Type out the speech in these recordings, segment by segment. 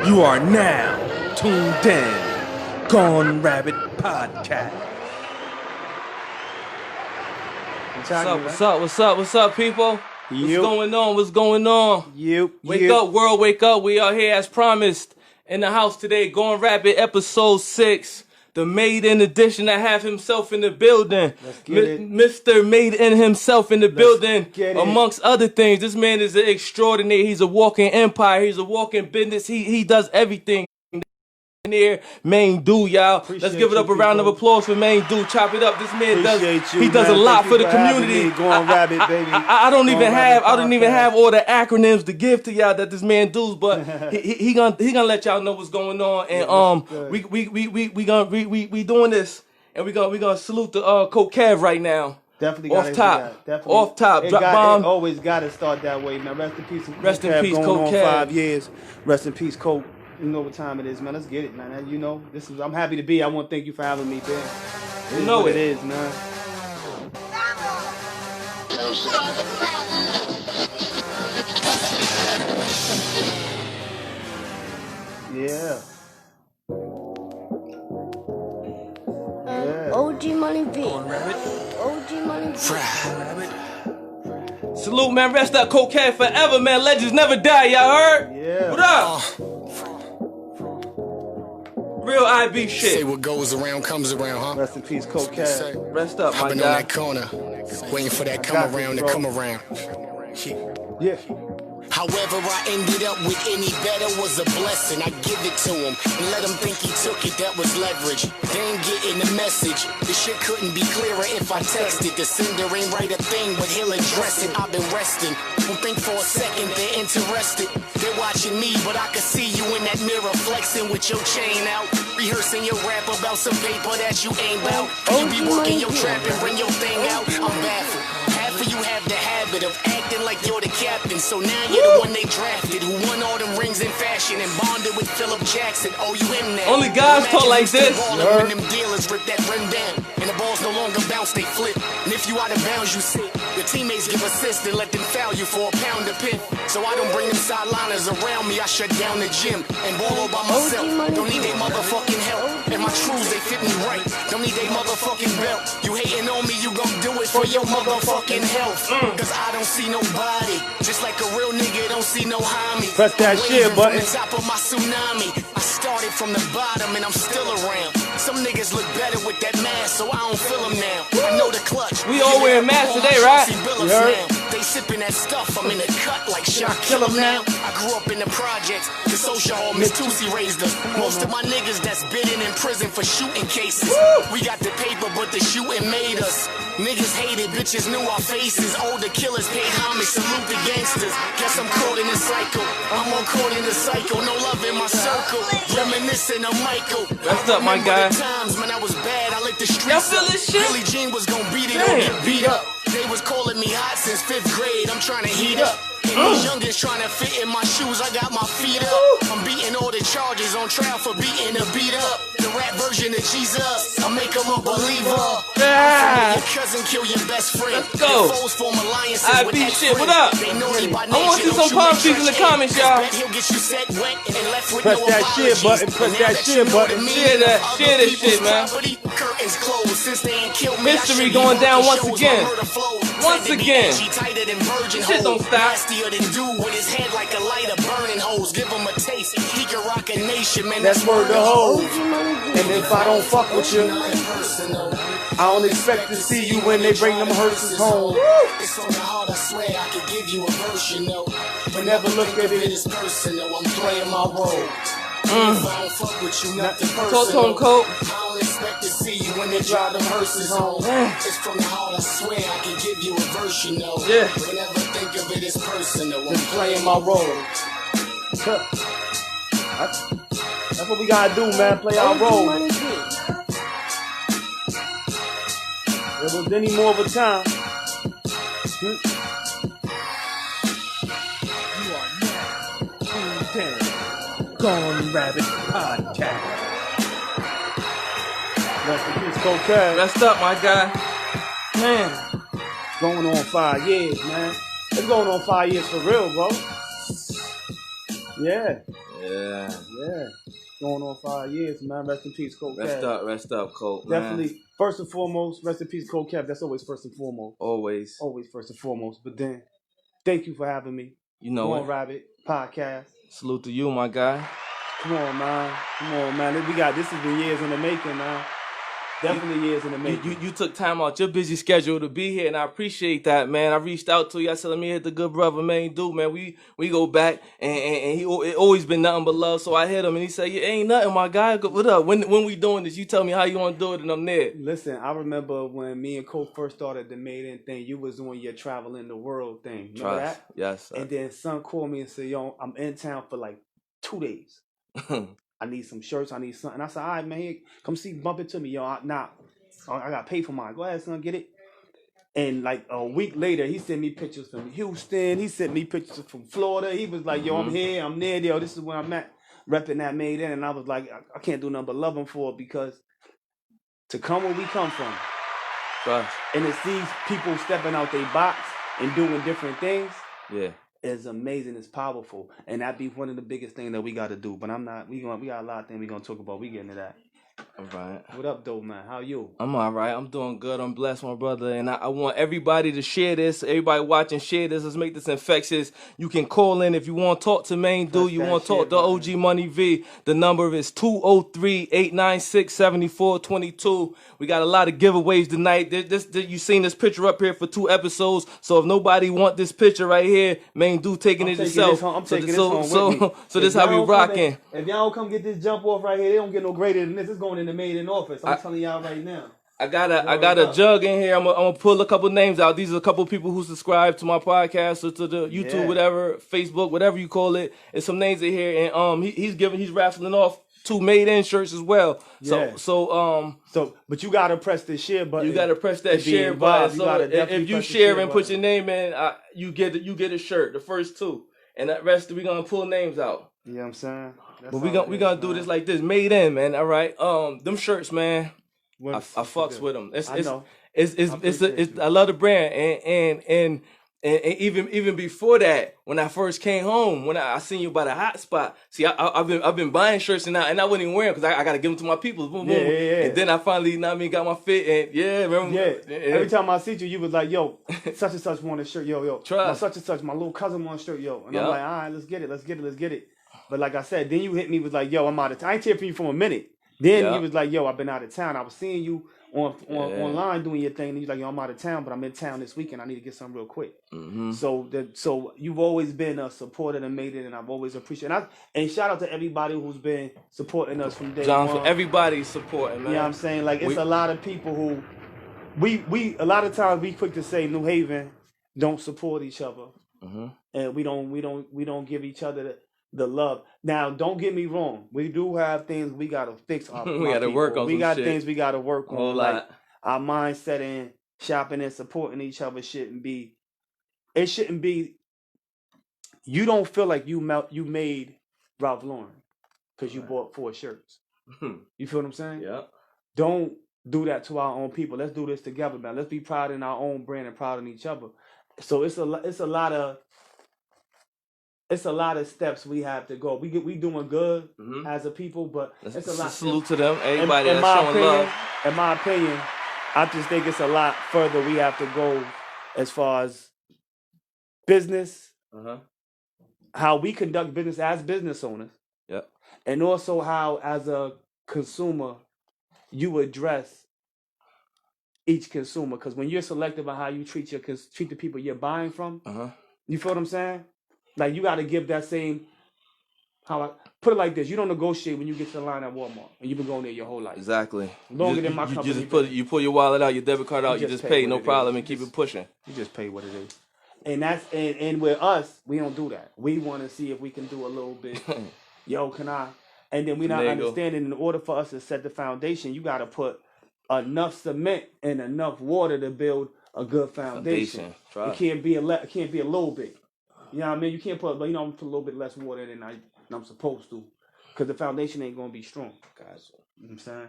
You are now tuned in. Gone Rabbit Podcast. What's up, people? What's going on? Wake up, world, wake up. We are here as promised in the house today. Gone Rabbit, episode 6. The Maiden edition. I have himself in the building. Let's get it. Mr. Maiden himself in the building. Amongst other things, this man is an extraordinary. He's a walking empire. He's a walking business. He does everything. Here, Maine Dude, y'all. Let's give it up a round of applause for Maine Dude. Chop it up. This man does a lot for the community. Going Rabbit, baby. I don't even have all the acronyms to give to y'all that this man does, but he gonna let y'all know what's going on. And we doing this, and we gonna salute the Coach Kev right now. Definitely off top. Drop bomb. Always gotta start that way, man. Rest in peace. Rest in peace, Coach Kev. 5 years. Rest in peace, Coach. You know what time it is, man. Let's get it, man. You know, I'm happy to be. I want to thank you for having me, man. You know it is, man. Yeah. OG Money B. Rabbit. OG Money B. Rabbit. Salute, man. Rest up, Coach Kev forever, man. Legends never die, y'all heard? Yeah. What up? Real IB shit. Say what goes around comes around, huh? Rest in peace, Coach Kev. Rest up, my I've been guy. on that corner, waiting for that come around to come around. Yeah. However I ended up with any better was a blessing. I give it to him and let him think he took it. That was leverage. They ain't getting the message. The shit couldn't be clearer if I texted. The sender ain't write a thing, but he'll address it. I've been resting. Don't think for a second they're interested. They're watching me, but I can see you in that mirror flexing with your chain out. Rehearsing your rap about some paper that you ain't bout. You be working your trap and bring your thing out. I'm baffled. Half of you have the habit of acting like you're the captain. So now you're the one they drafted, who won all them rings in fashion and bonded with Philip Jackson. Oh, you him now. Only guys talk like this. When them dealers rip that rim down and the balls no longer bounce, they flip. And if you out of bounds, you sit. Your teammates give assists and let them foul you for a pound of pin. So I don't bring them sideliners around me. I shut down the gym and ball all by myself. Don't need they motherfucking help. And my truths, they fit me right. Don't need they motherfucking belt. You hating on me, you gon' do it for your motherfucking health. Cause I don't see nobody. Just like a real nigga don't see no homie. Press that shit button. From the top of my tsunami. I started from the bottom and I'm still around. Some niggas look better with that mask, so I don't feel them now. I know the clutch. We all wearing masks today, right? They sipping that stuff, I'm in the cut like shit. I kill them now. I grew up in the projects. The social hall, Miss Tusi raised us. Most of my niggas that's been in prison for shooting cases. We got the paper, but the shooting made us. Niggas hated, bitches knew our faces. Older killers paid homage, salute the gangsters. Guess I'm caught in a cycle. I'm on caught in a cycle. No love in my circle. Reminiscing of Michael. Rest up, my guy. Times when I was bad, I lit the streets. Y'all feel this shit? Billie Jean was gon' beat it or get beat up. They was calling me hot since 5th grade. I'm trying to heat up. And these youngins trying to fit in my shoes. I got my feet up. I'm beating all the charges on trial for beating a beat up. The rap version of Jesus. I make them a believer. Yeah. Your cousin kill your best friend. Let's go. Your foes form alliances I with beat ex-friends. shit. What up? They naughty by I want to see nature, some don't palm shoot trees in the trash comments, cans. y'all. Bet he'll get you set wet and left with Press no that shit apologies. button. Press Now that you shit know button. the meaning Share that. of other Share this people's shit, man. property. Curtains closed since they ain't killed me. History going down once again. Once again. Shit don't stop. Nastier than dude with his head like a lighter burning hose. Give him a taste. He can rock a nation, man. That's word to hold. And if I don't fuck with you, I don't expect to see you when they bring them hearses home. It's from the heart, I swear I could give you a verse, you know. But never look at it as personal. I'm playing my role. If I don't fuck with you, nothing Talk to him, personal. Coach. I don't expect to see you when they drive them hearses home. It's from the heart, I swear I can give you a verse, you know. Yeah. But never think of it as personal. I'm Just playing my role. That's what we gotta do, man. Play our role. Money B. If it was any more of a time. You are now tuned in. Gone Rabbit Podcast. Rest in peace, Coach Kev. Rest up, my guy. Man. Going on 5 years, man. It's going on 5 years for real, bro. Yeah. Yeah. Yeah. Going on 5 years, man. Rest in peace, Cold Cap. Rest up, Colt, man. Definitely, first and foremost, rest in peace, Cold Cap. That's always first and foremost. Always. Always first and foremost. But then, thank you for having me. You know Go it. on, Rabbit Podcast. Salute to you, my guy. Come on, man. Come on, man. This has been years in the making, man. Definitely years in the making. You took time out your busy schedule to be here, and I appreciate that, man. I reached out to you. I said, let me hit the good brother, Maine dude, man. We go back, and it always been nothing but love. So I hit him, and he said, yeah, ain't nothing, my guy. What up? When we doing this, you tell me how you want to do it, and I'm there. Listen, I remember when me and Cole first started the Maiden thing, you was doing your traveling the world thing. Remember that? Yes, sir. And then son called me and said, yo, I'm in town for like 2 days. I need some shirts. I need something. I said, all right, man, here, come see, bump it to me, yo. I got to pay for mine. Go ahead, son, get it. And like a week later, he sent me pictures from Houston. He sent me pictures from Florida. He was like, yo, I'm here, I'm there, yo. This is where I'm at, repping that Maiden. And I was like, I can't do nothing but love him for it, because to come where we come from, and to see people stepping out their box and doing different things, yeah, is amazing. It's powerful, and that be one of the biggest things that we got to do. But we got a lot of things we gonna talk about. We getting to that. All right. What up, though, man? How you? I'm all right. I'm doing good. I'm blessed, my brother. And I want everybody to share this. Everybody watching, share this. Let's make this infectious. You can call in if you want to talk to Maine Dude. You want to talk to OG Money V. The number is 203-896-7422. We got a lot of giveaways tonight. You seen this picture up here for 2 episodes. So if nobody want this picture right here, Maine Dude taking it himself. I'm taking this home with me. So this how we rocking. If y'all don't come get this jump off right here, they don't get no greater than this. It's going in the Maiden office. I'm telling y'all right now. I got a jug in here. I'm gonna pull a couple names out. These are a couple people who subscribe to my podcast or to the YouTube, whatever, Facebook, whatever you call it. And some names in here, and he's raffling off 2 Maiden shirts as well. So but you gotta press the share button. You gotta press that share button. So if you share and put your name in, you get a shirt, the first 2, and that rest we gonna pull names out. You know what I'm saying? But we gonna do this like this, Maiden, man. All right, them shirts, man. I fucks with them. I love the brand, and even before that, when I first came home, when I seen you by the hot spot, see, I've been buying shirts and I wouldn't even wear them because I gotta give them to my people. Boom, boom. And then I finally, got my fit, and Every time I see you, you was like, yo, such and such want a shirt, yo. Trust. Such and such, my little cousin want a shirt, yo. And I'm like, all right, let's get it. But like I said, then you hit me, was like, yo, I'm out of town. I ain't hear from you for a minute. Then he was like, yo, I've been out of town. I was seeing you online doing your thing. And he's like, yo, I'm out of town, but I'm in town this weekend. I need to get something real quick. Mm-hmm. So you've always been a supporter and made it, and I've always appreciated it. And shout out to everybody who's been supporting us from day one. For everybody's supporting, man. You know what I'm saying? Like, it's a lot of people who, we a lot of times we quick to say New Haven don't support each other. Mm-hmm. And we don't give each other the love. Now, don't get me wrong. We do have things we gotta fix. We gotta work on. We got things we gotta work on. Whole like lot. Our mindset in shopping and supporting each other shouldn't be. It shouldn't be. You don't feel like you made Ralph Lauren because you bought 4 shirts. You feel what I'm saying? Yeah. Don't do that to our own people. Let's do this together, man. Let's be proud in our own brand and proud in each other. So it's a lot of steps we have to go. We doing good as a people, but it's a lot. Salute to them, everybody that's showing love. In my opinion, I just think it's a lot further we have to go as far as business, how we conduct business as business owners, and also how as a consumer you address each consumer. Because when you're selective on how you treat the people you're buying from, you feel what I'm saying? Like, you got to give that same, how I put it like this: you don't negotiate when you get to the line at Walmart, and you've been going there your whole life. Exactly. Longer than my company. You pull your wallet out, your debit card out, you just pay, no problem, and keep it pushing. You just pay what it is. And that's and with us, we don't do that. We want to see if we can do a little bit. Yo, can I? And then we're not understanding. In order for us to set the foundation, you got to put enough cement and enough water to build a good foundation. It can't be a little bit. You know what I mean? You can't put, I'm gonna put a little bit less water than I'm supposed to, because the foundation ain't gonna be strong. Gotcha. You know what I'm saying?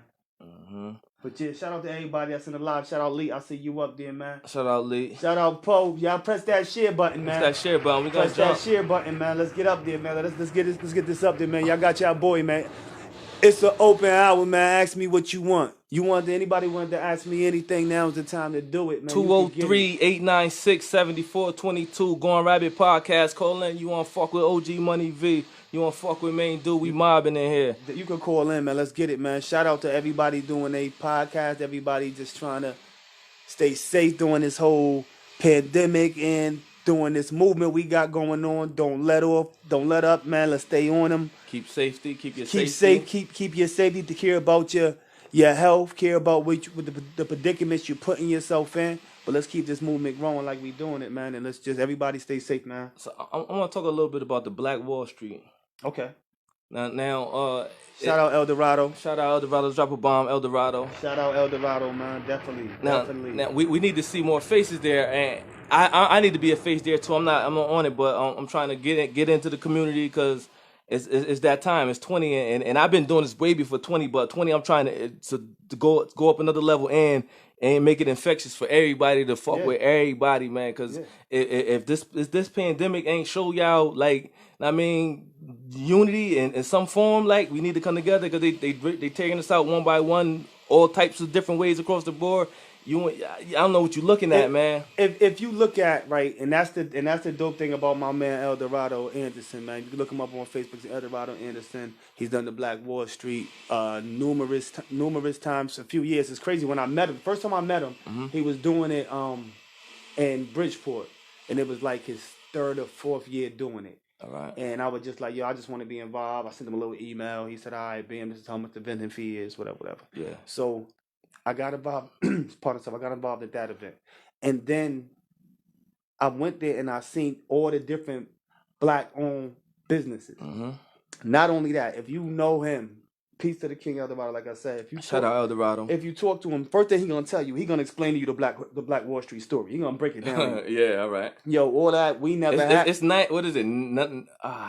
But yeah, shout out to everybody that's in the live. Shout out Lee. I see you up there, man. Shout out Lee. Shout out Poe. Y'all press that share button, man. Press that share button. We gonna press that share button, man. Let's get up there, man. Let's get this up there, man. Y'all got y'all boy, man. It's an open hour, man. Ask me what you want. Anybody want to ask me anything? Now's the time to do it, man. 203-896-7422. Going Rabbit Podcast. Call in. You want to fuck with OG Money V? You want to fuck with Maine Dude? We mobbing in here. You can call in, man. Let's get it, man. Shout out to everybody doing a podcast. Everybody just trying to stay safe during this whole pandemic and doing this movement we got going on. Don't let up, man. Let's stay on them. Keep safety. Keep your safety. Safe. Keep your safety. To care about your health. Care about the predicaments you're putting yourself in. But let's keep this movement growing like we doing it, man. And let's just everybody stay safe, man. So I want to talk a little bit about the Black Wall Street. Okay. Now. Shout out El Dorado. Shout out El Dorado. Drop a bomb, El Dorado. Shout out El Dorado, man. Definitely. Now we need to see more faces there, and I need to be a face there too. I'm not on it, but I'm trying to get into the community because it's that time. It's 20, and I've been doing this way before 20, but 20 I'm trying to go up another level and make it infectious for everybody to fuck with everybody, man. Because if this pandemic ain't show y'all unity in some form, like we need to come together because they taking us out one by one, all types of different ways across the board. I don't know what you're looking at, man. If you look at and that's the dope thing about my man El Dorado Anderson, man. You can look him up on Facebook, El Dorado Anderson. He's done the Black Wall Street numerous times, a few years. It's crazy. When I met him, first time I met him, he was doing it in Bridgeport, and it was like his third or fourth year doing it. All right. And I was just like, I just want to be involved. I sent him a little email. He said, all right, bam, this is how much the vending fee is, whatever. Yeah. So I got involved. Part of stuff. I got involved at that event, and then I went there and I seen all the different Black-owned businesses. Not only that, if you know him, peace to the King El Dorado. Like I said, shout out El Dorado. If you talk to him, first thing he gonna tell you, he gonna explain to you the Black Wall Street story. He gonna break it down. Yeah, all right. Yo, all that we never had. It's not. What is it? Nothing.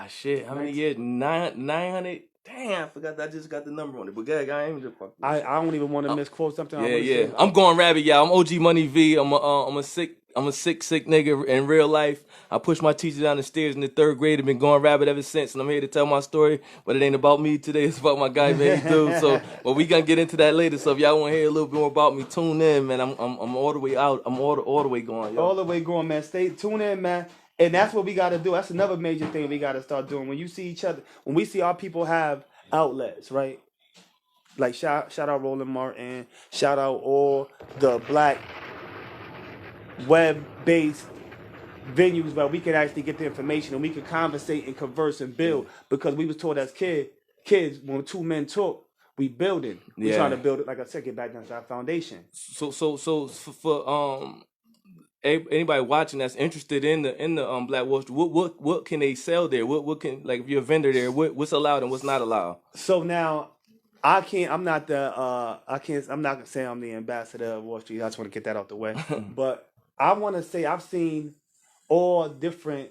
Shit. How many years? 900. Damn, I forgot. I just got the number on it. But God, I ain't just. I don't even want to misquote something. Yeah. I'm going rabbit, y'all. I'm OG Money V. I'm a sick nigga in real life. I pushed my teacher down the stairs in the third grade. I've been going rabbit ever since, and I'm here to tell my story. But it ain't about me today. It's about my guy, man, dude. So, but we gonna get into that later. So if y'all want to hear a little bit more about me, tune in, man. I'm all the way out. I'm all the way going, yo. All the way going, man. Tune in, man. And that's what we got to do. That's another major thing we got to start doing. When you see each other, when we see our people have outlets, right? Like shout out Roland Martin, shout out all the Black web-based venues where we can actually get the information and we can conversate and converse and build. Because we was taught as kids when two men talk, we building. We trying to build it, like I said, get back down to our foundation. So for anybody watching that's interested in the Black Wall Street, what can they sell there? What can, like, if you're a vendor there, what's allowed and what's not allowed? So now I'm not gonna say I'm the ambassador of Wall Street. I just want to get that out the way. But I want to say I've seen all different.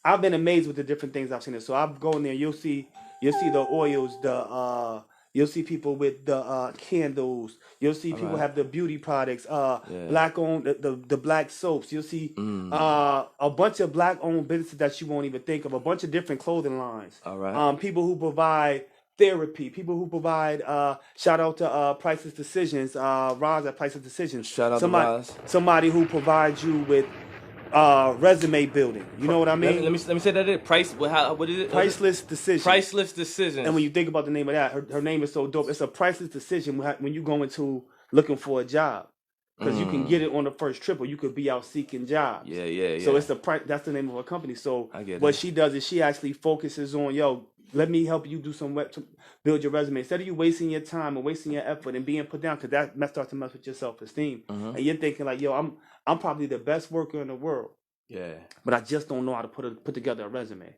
I've been amazed with the different things I've seen. So I've gone there. You'll see the oils, you'll see people with the candles. You'll see people have the beauty products. Black owned the black soaps. You'll see a bunch of Black owned businesses that you won't even think of. A bunch of different clothing lines. All right. People who provide therapy. People who provide. Shout out to Priceless Decisions. Roz at Priceless Decisions. Shout out to Roz. Somebody who provides you with resume building. You know what I mean? Let me say that again. What is it? Priceless Decisions. Priceless Decisions. And when you think about the name of that, her name is so dope. It's a priceless decision when you go into looking for a job. Because you can get it on the first trip, or you could be out seeking jobs. Yeah. So it's that's the name of her company. So what she does is she actually focuses on, let me help you do some to build your resume. Instead of you wasting your time and wasting your effort and being put down, because that starts to mess with your self-esteem. And you're thinking like, I'm probably the best worker in the world. Yeah. But I just don't know how to put together a resume.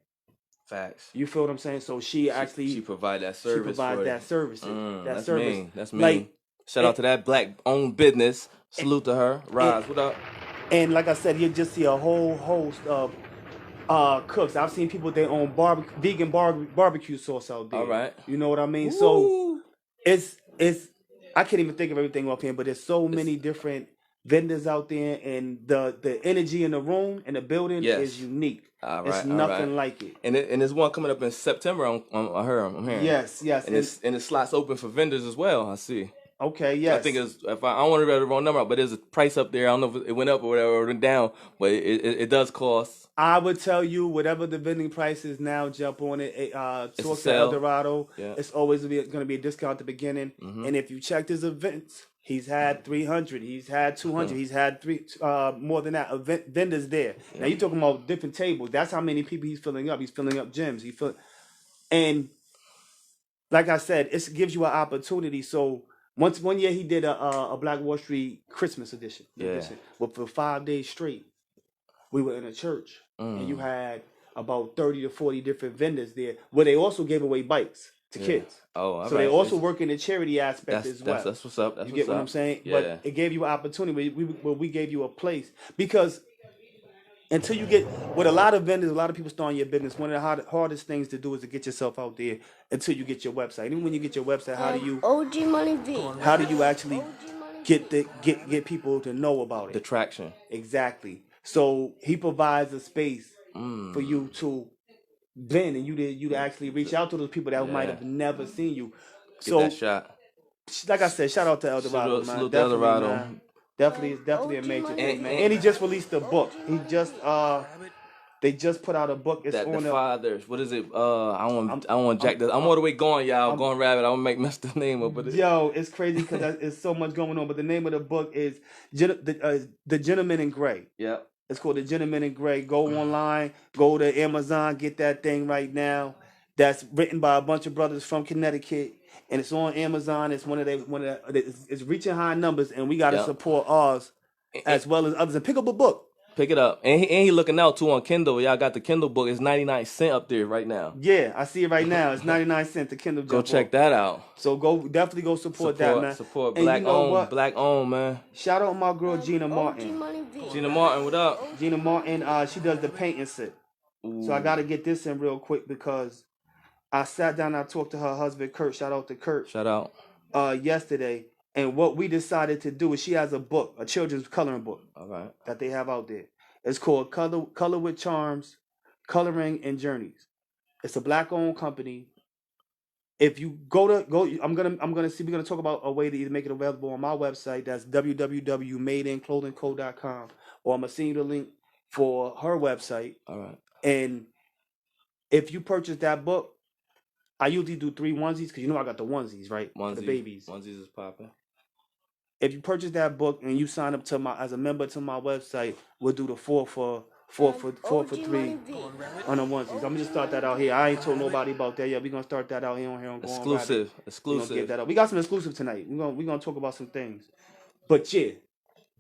Facts. You feel what I'm saying? So she provide that service. She provides that service. That's service. Mean. That's mean. Like, shout out to that Black-owned business. Salute to her. Roz, what up? And like I said, you just see a whole host of cooks. I've seen people, they own vegan barbecue sauce out there. All right. You know what I mean? Ooh. So it's I can't even think of everything offhand, but there's so many different vendors out there, and the energy in the room and the building is unique. It's nothing like it. And there's one coming up in September. I'm hearing. Yes. And the slots open for vendors as well. I see. Okay, yes. I think it's I don't want to read the wrong number, but there's a price up there. I don't know if it went up or whatever, or went down, but it does cost. I would tell you whatever the vending price is now, jump on it. Talk to El Dorado. Yeah. It's always going to be a discount at the beginning. Mm-hmm. And if you check his events, he's had 300, he's had 200, mm-hmm. he's had more than that vendors there. Yeah. Now you're talking about different tables. That's how many people he's filling up. He's filling up gyms. And like I said, it gives you an opportunity. So one year he did a Black Wall Street Christmas edition. But for 5 days straight, we were in a church, and you had about 30 to 40 different vendors there, where they also gave away bikes to kids. Oh, so they also work in the charity aspect as well. That's what's up. You get what I'm saying? Yeah. But it gave you an opportunity. We gave you a place, because until you get, with a lot of vendors, a lot of people starting your business, one of the hardest things to do is to get yourself out there until you get your website. Even when you get your website, how do you OG Money V? How do you actually get people to know about it? The traction. Exactly. So he provides a space for you to vend, and you to actually reach out to those people that might have never seen you. Get that shot. Like I said, shout out to El Dorado, man. Salute El Dorado. Man. Definitely a major thing, man. And he just released a book. They just put out a book. It's that on the fathers. What is it? I want jack this. I'm all the way going, y'all. I'm going rabbit. I'm gonna mess the name up. But yo, it's crazy because there's so much going on. But the name of the book is The Gentleman in Gray. Yeah. It's called The Gentleman in Gray. Go online, go to Amazon, get that thing right now. That's written by a bunch of brothers from Connecticut, and it's on Amazon. It's it's reaching high numbers, and we gotta support ours as well as others. And pick up a book. Pick it up. And he looking out too on Kindle. Y'all got the Kindle book. It's 99 cents up there right now. Yeah, I see it right now. It's 99 cents. The Kindle. Go check that out. So definitely go support that, man. Support black owned, man. Shout out my girl Gina Martin. Gina Martin, what up? Gina Martin, she does the painting set. Ooh. So I got to get this in real quick because I sat down and I talked to her husband Kurt. Shout out to Kurt. Shout out. Yesterday. And what we decided to do is she has a book, a children's coloring book, that they have out there. It's called Color with Charms, Coloring and Journeys. It's a black-owned company. If you go, I'm gonna see. We're gonna talk about a way to either make it available on my website. That's www.madeinclothingco.com, or I'm gonna send you the link for her website. All right. And if you purchase that book, I usually do 3 onesies because I got the onesies, right? Onesies, for the babies. Onesies is popping. If you purchase that book and you sign up as a member to my website, we'll do the 4 for 3 on the onesies. I'm gonna just start that out here. I ain't told nobody about that yet. We're gonna start that out here on Exclusive. We're gonna get that out. We got some exclusive tonight. We're gonna talk about some things. But yeah.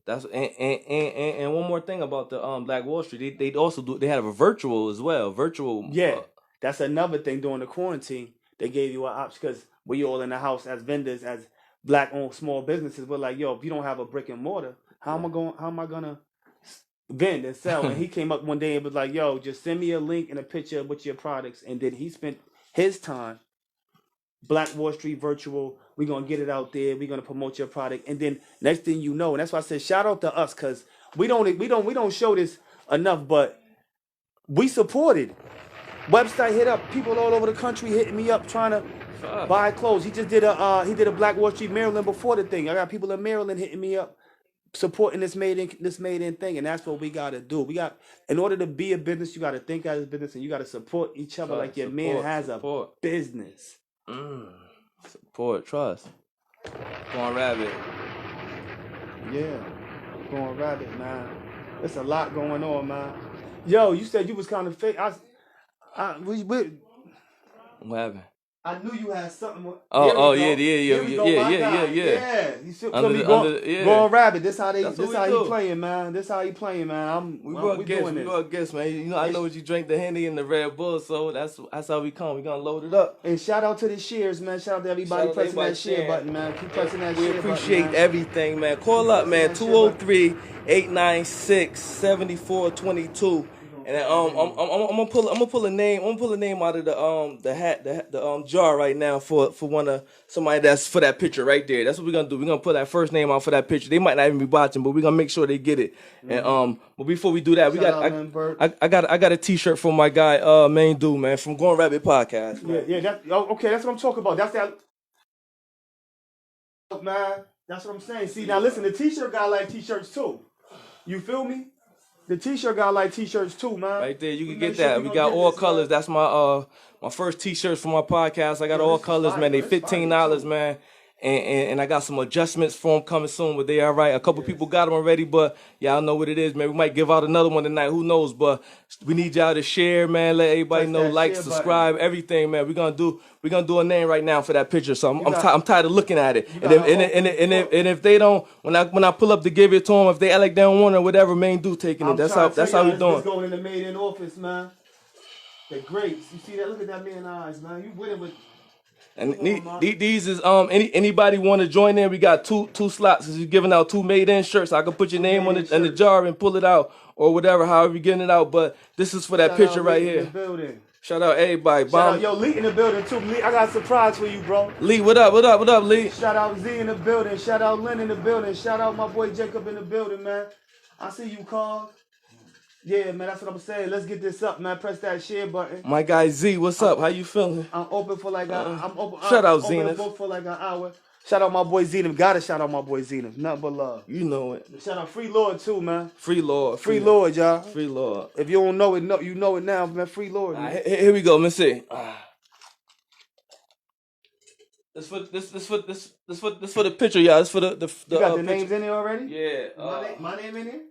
That's and one more thing about the Black Wall Street. They also they had a virtual as well. Virtual. Yeah. That's another thing during the quarantine. They gave you an option because we all in the house as vendors, as black-owned small businesses. We're like, yo, if you don't have a brick and mortar, how am I gonna vend and sell? And he came up one day and was like, yo, just send me a link and a picture with your products. And then he spent his time, Black Wall Street virtual. We're gonna get it out there. We're gonna promote your product. And then next thing you know, and that's why I said shout out to us, because we don't show this enough, but we supported. Website hit up, people all over the country hitting me up trying to buy clothes. He just did a Black Wall Street Maryland before the thing. I got people in Maryland hitting me up, supporting this made in thing, and that's what we gotta do. In order to be a business, you gotta think as a business, and you gotta support each other like your man has a business. Support, trust. Going rabbit. Yeah, going rabbit, man. There's a lot going on, man. Yo, you said you was kind of fake. What happened? I knew you had something. Yeah. You should be going rabbit. This how he playing, man. This how he playing, man. We gonna guess, man. I know what you drink, the Henny and the Red Bull, so that's how we come. We gonna load it up. And shout out to the shares, man. Shout out to everybody pressing that share button, man. Keep pressing that share button. We appreciate everything, man. Call up, man. 203-896-7422. And then, I'm gonna pull a name out of the jar right now for somebody that's for that picture right there. That's what we're gonna do. We're gonna put that first name out for that picture. They might not even be watching, but we're gonna make sure they get it. And but before we do that, I got a T-shirt for my guy Maine Dude, man, from Going Rabbit Podcast. Man. Yeah. Okay, that's what I'm talking about. That's that. Man, that's what I'm saying. See, now listen, the T-shirt guy like T-shirts too. You feel me? The T-shirt guy like T-shirts too, man. Right there, you can get that. We got all colors. That's my first T-shirts for my podcast. I got all colors, man. They $15, man. And I got some adjustments for them coming soon, but they all right. A couple people got them already, but y'all know what it is, man. We might give out another one tonight. Who knows? But we need y'all to share, man. Let everybody know, like, subscribe, everything, man. We're gonna do a name right now for that picture. So I'm tired of looking at it. And if they don't, when I pull up to give it to them, if they act like they don't want it or whatever, Maine Dude taking it. That's how we doing. It's going in the maiden office, man. They're great. You see that? Look at that man's eyes, man. You with it with. And these is anybody want to join in? We got two slots. Is giving out 2 made-in shirts. I can put your name on in the jar and pull it out or whatever, however you getting it out. But this is for that picture right here. Shout out everybody. Shout out, yo, Lee in the building too. Lee, I got a surprise for you, bro. Lee, what up, Lee? Shout out Z in the building. Shout out Lynn in the building. Shout out my boy Jacob in the building, man. I see you, Carl. Yeah, man, that's what I'm saying. Let's get this up, man. Press that share button. My guy Z, what's up? How you feeling? I'm open for like I'm open. Shout out Zenith. Zenith. Open for like an hour. Shout out my boy Zenith. Gotta shout out my boy Zenith. Nothing but love. You know it. Shout out Free Lord too, man. Free Lord. Free Lord, y'all. Free Lord. If you don't know it, you know it now, man. Free Lord. Man. Here we go. Let's see. This for the picture, y'all. This for the you got the picture. names in there already? Yeah. My name in here?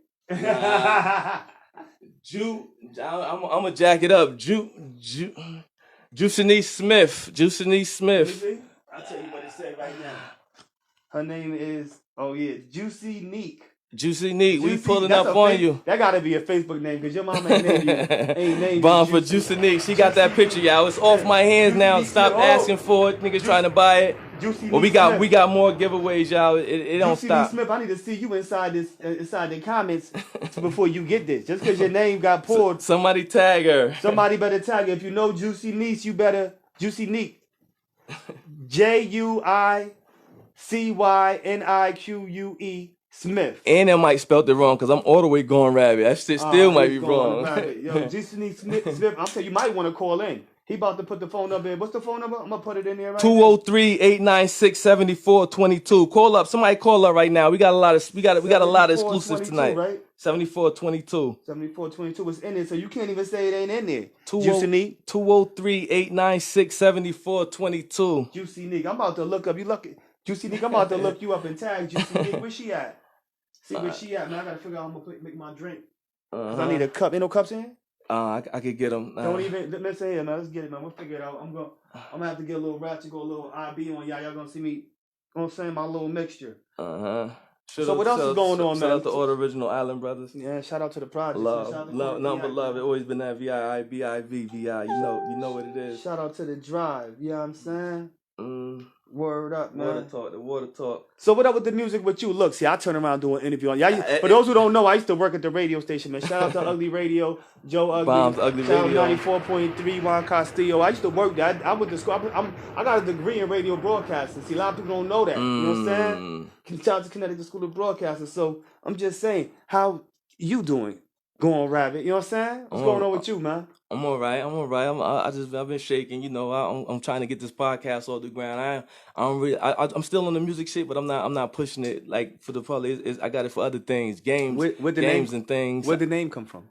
I'm gonna jack it up. Juicy Smith. I'll tell you what it said right now. Her name is Juicy Neek. We pulling up on you. That gotta be a Facebook name because your mama ain't named you. Bomb for Juicy Neek. She got that picture, y'all. It's off my hands now. Stop asking for it. Niggas trying to buy it. Well, we got more giveaways, y'all. It don't stop. Smith, I need to see you inside the comments before you get this. Just because your name got pulled. Somebody tag her. Somebody better tag her. If you know Juicy Neek, you better Juicy Neek. JUICYNIQUE Smith. And I might spelled it wrong because I'm all the way Going Rabbit. That shit still might be wrong. Yo, Juicy Neek Smith, I'm telling you, might want to call in. He about to put the phone number in. What's the phone number? I'm gonna put it in there right 203-896-7422. Call up. Somebody call up right now. We got a lot of exclusives tonight. Right? 7422. 7422 is in there, so you can't even say it ain't in there. Juicy Neek. 203-896-7422. Juicy Neek. I'm about to look up. You lucky. Juicy Neek, I'm about to look you up and tag Juicy Neek. Where she at? See where she at, man. I gotta figure out how I'm gonna make my drink. Cause I need a cup. Ain't no cups in here? I could get them. Don't even listen here, man. Let's get it, man. We'll figure it out. I'm gonna have to get a little ratchet, go a little IB on y'all. Y'all gonna see me. You know what I'm saying? My little mixture. So what else is going on, man? Shout out to all the original Island brothers. Yeah, shout out to the project. Love, nothing but love. It always been that VIBIV. You know what it is. Shout out to the drive. You know what I'm saying? Word up, man. The water talk. So what up with the music with you? Look, see, I turn around doing an interview on y'all. For those who don't know, I used to work at the radio station, man. Shout out to Ugly Radio, Joe Ugly. Bombs, Ugly Shout Radio. out 94.3, Juan Castillo. I used to work there. I went to school. I got a degree in radio broadcasting. See, a lot of people don't know that. You know what I'm saying? Shout out to Connecticut School of Broadcasting. So I'm just saying, how you doing? Going Rabbit. You know what I'm saying? What's going on with you, man? I'm all right. I've been shaking. You know, I'm trying to get this podcast off the ground. I'm still on the music shit, but I'm not pushing it like for the public. I got it for other things, games and things. Where'd the name come from?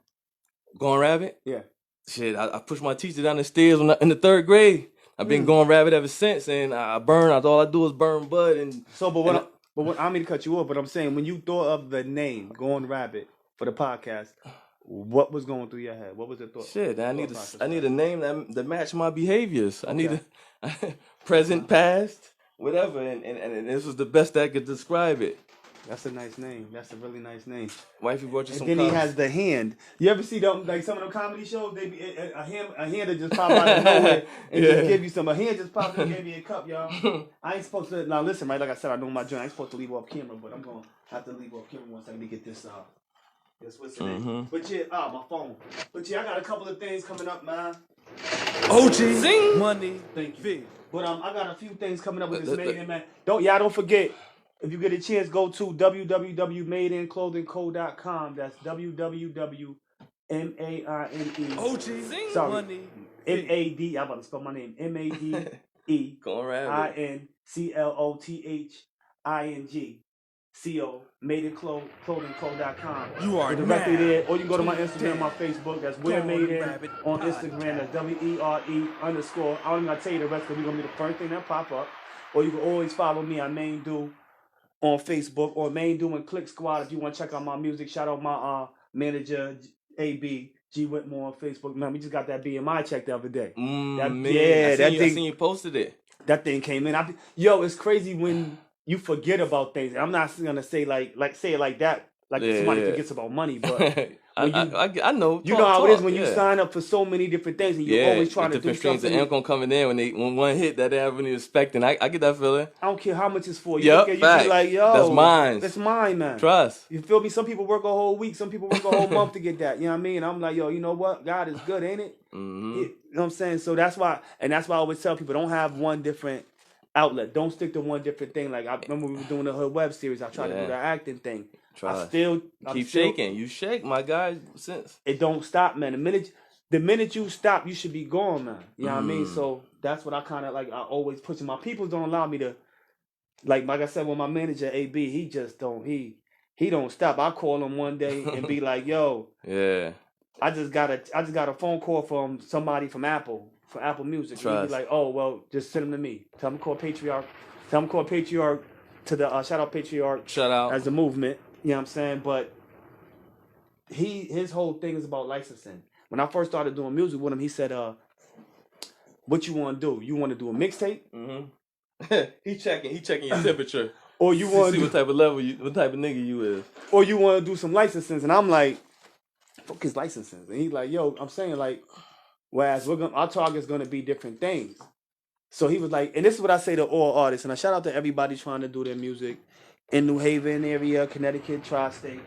Going Rabbit? Yeah. Shit, I pushed my teacher down the stairs in the 3rd grade. I've been Going Rabbit ever since, and all I do is burn bud. And so, but I mean to cut you off, but I'm saying when you thought of the name Going Rabbit for the podcast, what was going through your head? What was the thought? Shit, I need a name that match my behaviors. I need a present, past, whatever, and this was the best that could describe it. That's a nice name. That's a really nice name. Wifey brought you some. And then he has the hand. You ever see them like some of them comedy shows? They be a hand that just pop out of nowhere and just give you some. A hand just popped and gave you a cup, y'all. I ain't supposed to. Now listen, right? Like I said, I know my joint. I ain't supposed to leave off camera, but I'm gonna have to leave off camera once I get this That's what's in it. But yeah, my phone. But yeah, I got a couple of things coming up, man. OG money. Thank you. But I got a few things coming up with this Maiden, man. Don't forget. If you get a chance, go to www.madeinclothingco.com. That's www.maine. OG Sorry. money. M-A-D. I'm about to spell my name. MADEINCLOTHING. madeinclothingco.com. You are directly now there, or you can go to my tuned Instagram, in. my Facebook. That's Where Maiden Rabbit on Instagram. That's WERE_. I don't even gotta tell you the rest because we're gonna be the first thing that pop up. Or you can always follow me on Maine Do on Facebook or Maine Do and Click Squad if you want to check out my music. Shout out my manager AB G Whitmore on Facebook. Man, we just got that BMI check the other day. I seen you posted it. That thing came in. It's crazy when you forget about things. I'm not gonna say say it like that, somebody forgets about money, but I know. You know how it is when you sign up for so many different things and you're always trying to do different streams of income coming in when one hit that they haven't even expecting. I get that feeling. I don't care how much it's for. You be like, yo, that's mine. That's mine, man. Trust. You feel me? Some people work a whole week. Some people work a whole month to get that. You know what I mean? I'm like, yo, you know what? God is good, ain't it? Mm-hmm. You know what I'm saying? So that's why I always tell people, don't have one different outlet. Don't stick to one different thing. Like I remember we were doing the Hood web series. I tried to do the acting thing. Trust. I still keep shaking. You shake, my guy. Since it don't stop, man. The minute you stop, you should be gone, man. You know what I mean? So that's what I kind of like. I always push. My people don't allow me to, like I said, with my manager AB, he just don't. He don't stop. I call him one day and be like, yo, I just got a phone call from somebody from Apple Music. And he be like, oh well, just send him to me. Tell him to call Patriarch. To the shout out Patriarch. Shout out as a movement. You know what I'm saying? But his whole thing is about licensing. When I first started doing music with him, he said, what you want to do? You want to do a mixtape? Mm-hmm. He checking your temperature. Or you want to see what type of what type of nigga you is. Or you want to do some licensing. And I'm like, fuck his licensing. And he's like, yo, I'm saying like, whereas our target's going to be different things. So he was like, and this is what I say to all artists, and I shout out to everybody trying to do their music in New Haven area, Connecticut, Tri-State,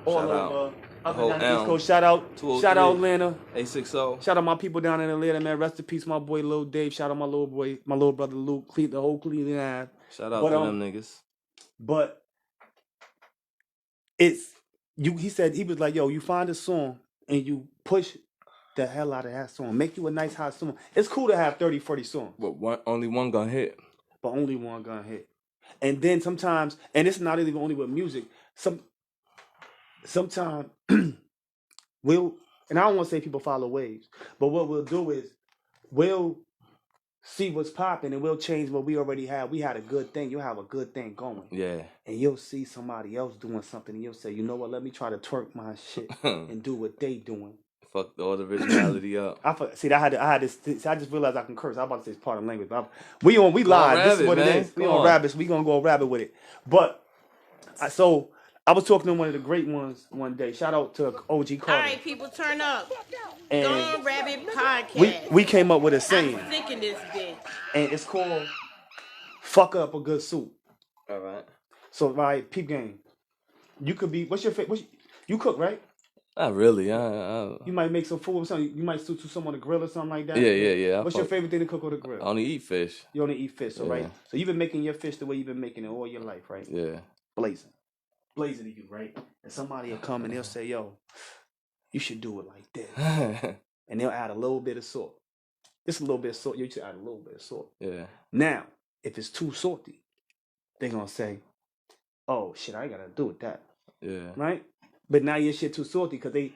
all over, up and down the East Coast. Shout out Atlanta. 860. Shout out my people down in Atlanta, man. Rest in peace, my boy Lil Dave. Shout out my little brother Luke, the whole Cleveland Ave. Shout out to them niggas. But it's you. He said he was like, yo, you find a song and you push the hell out of that song. Make you a nice hot song. It's cool to have 30, 40 songs. But only one gonna hit. But only one gonna hit. And then sometimes, and it's not even only with music, sometimes and I don't want to say people follow waves, but what we'll do is we'll see what's popping and we'll change what we already had. We had a good thing. You'll have a good thing going. Yeah. And you'll see somebody else doing something and you'll say, you know what, let me try to twerk my shit and do what they doing. Fuck all the originality up. I had this. I just realized I can curse. I was about to say it's part of the language. We live. This is what it is. We on rabbits. We gonna go rabbit with it. But so I was talking to one of the great ones one day. Shout out to OG Carter. All right, people, turn up. And Gone Rabbit Podcast. We came up with a saying. I'm sick of this bitch. And it's called "Fuck Up a Good Soup." All right. So right, peep game. You could be. What's your favorite? You cook, right? Not really. You might make some food or something. You might stew some on the grill or something like that. Yeah. What's your favorite thing to cook on the grill? I only eat fish. You only eat fish, so right? So you've been making your fish the way you've been making it all your life, right? Yeah. Blazing to you, right? And somebody will come and they'll say, yo, you should do it like this. And they'll add a little bit of salt. Just a little bit of salt. You should add a little bit of salt. Yeah. Now, if it's too salty, they're going to say, oh, shit, I ain't got to do with that. Yeah. Right? But now your shit too salty because they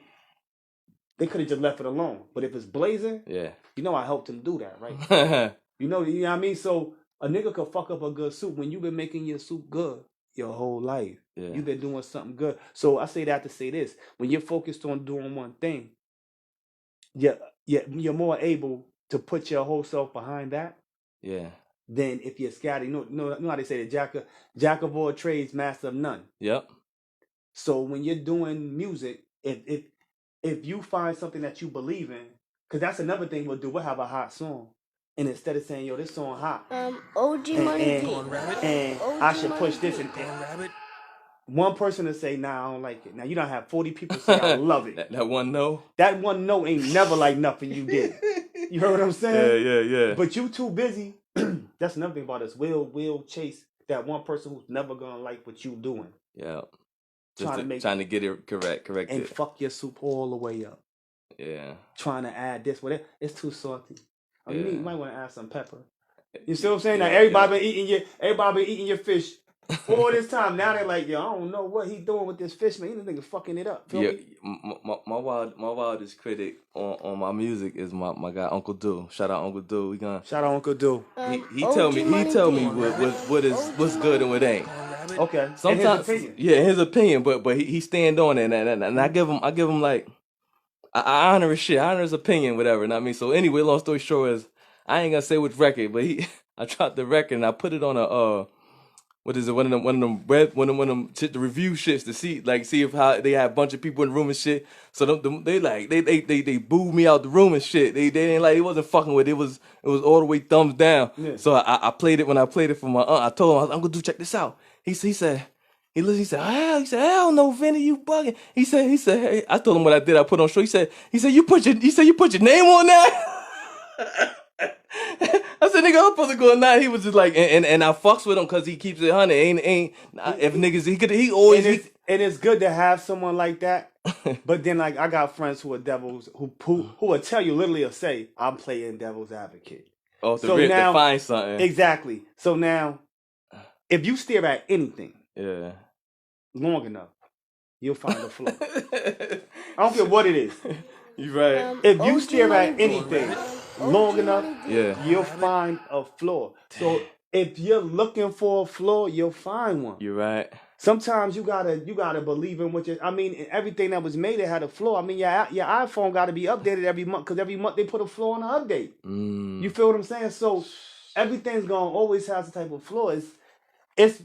could have just left it alone. But if it's blazing, you know I helped them do that, right? you know what I mean? So a nigga could fuck up a good soup when you've been making your soup good your whole life. Yeah. You've been doing something good. So I say that to say this. When you're focused on doing one thing, you're more able to put your whole self behind that. Yeah. Than if you're scattered. You know how they say the jack of all trades, master of none. Yep. So when you're doing music, if you find something that you believe in, because that's another thing we'll do, we'll have a hot song. And instead of saying, yo, this song hot. OG money. And I should push this and one person to say, nah, I don't like it. Now you don't have 40 people say I love it. that one no. That one no ain't never like nothing you did. You heard what I'm saying? Yeah. But you too busy. That's another thing about us. We'll chase that one person who's never gonna like what you doing. Yeah. Trying to get it correct and it. fuck your soup all the way up. Yeah. Trying to add this, whatever. It's too salty. Oh, yeah. You might want to add some pepper. You see what I'm saying? Now everybody been eating your fish all this time. Now they're like, yo, I don't know what he doing with this fish, man. He nigga fucking it up. Feel me? My wildest critic on my music is my guy Uncle Do. Shout out Uncle Do. Shout out Uncle Do. He tell me what's good and what ain't. Okay. Sometimes, in his opinion, but he stand on it, and I give him like I honor his shit, I honor his opinion, whatever. And I mean, so anyway, long story short is I ain't gonna say which record, but I dropped the record and I put it on a what is it? One of them the review shits to see if how they had a bunch of people in the room and shit. So they booed me out the room and shit. They didn't like, it wasn't fucking with it. It was all the way thumbs down. Yeah. So I played it when I played it for my aunt. I told him, I'm gonna check this out. He said, hell no, Vinny, you bugging. He said, hey, I told him what I did. I put on show. He said, you put your name on that. I said, nigga, I'm supposed to go now. He was just like, and I fucks with him because he keeps it 100. Ain't if niggas he always. And it's good to have someone like that. But then like I got friends who are devils who will tell you literally or say, I'm playing devil's advocate. Oh, to find something. Exactly. So now, if you stare at anything, long enough, you'll find a flaw. I don't care what it is. You right. If you stare at anything long enough, you'll find a flaw. So if you're looking for a flaw, you'll find one. You're right. Sometimes you gotta believe in what everything that was made, it had a flaw. I mean, your iPhone got to be updated every month because every month they put a flaw in the update. You feel what I'm saying? So everything's gonna always have some type of flaw. It's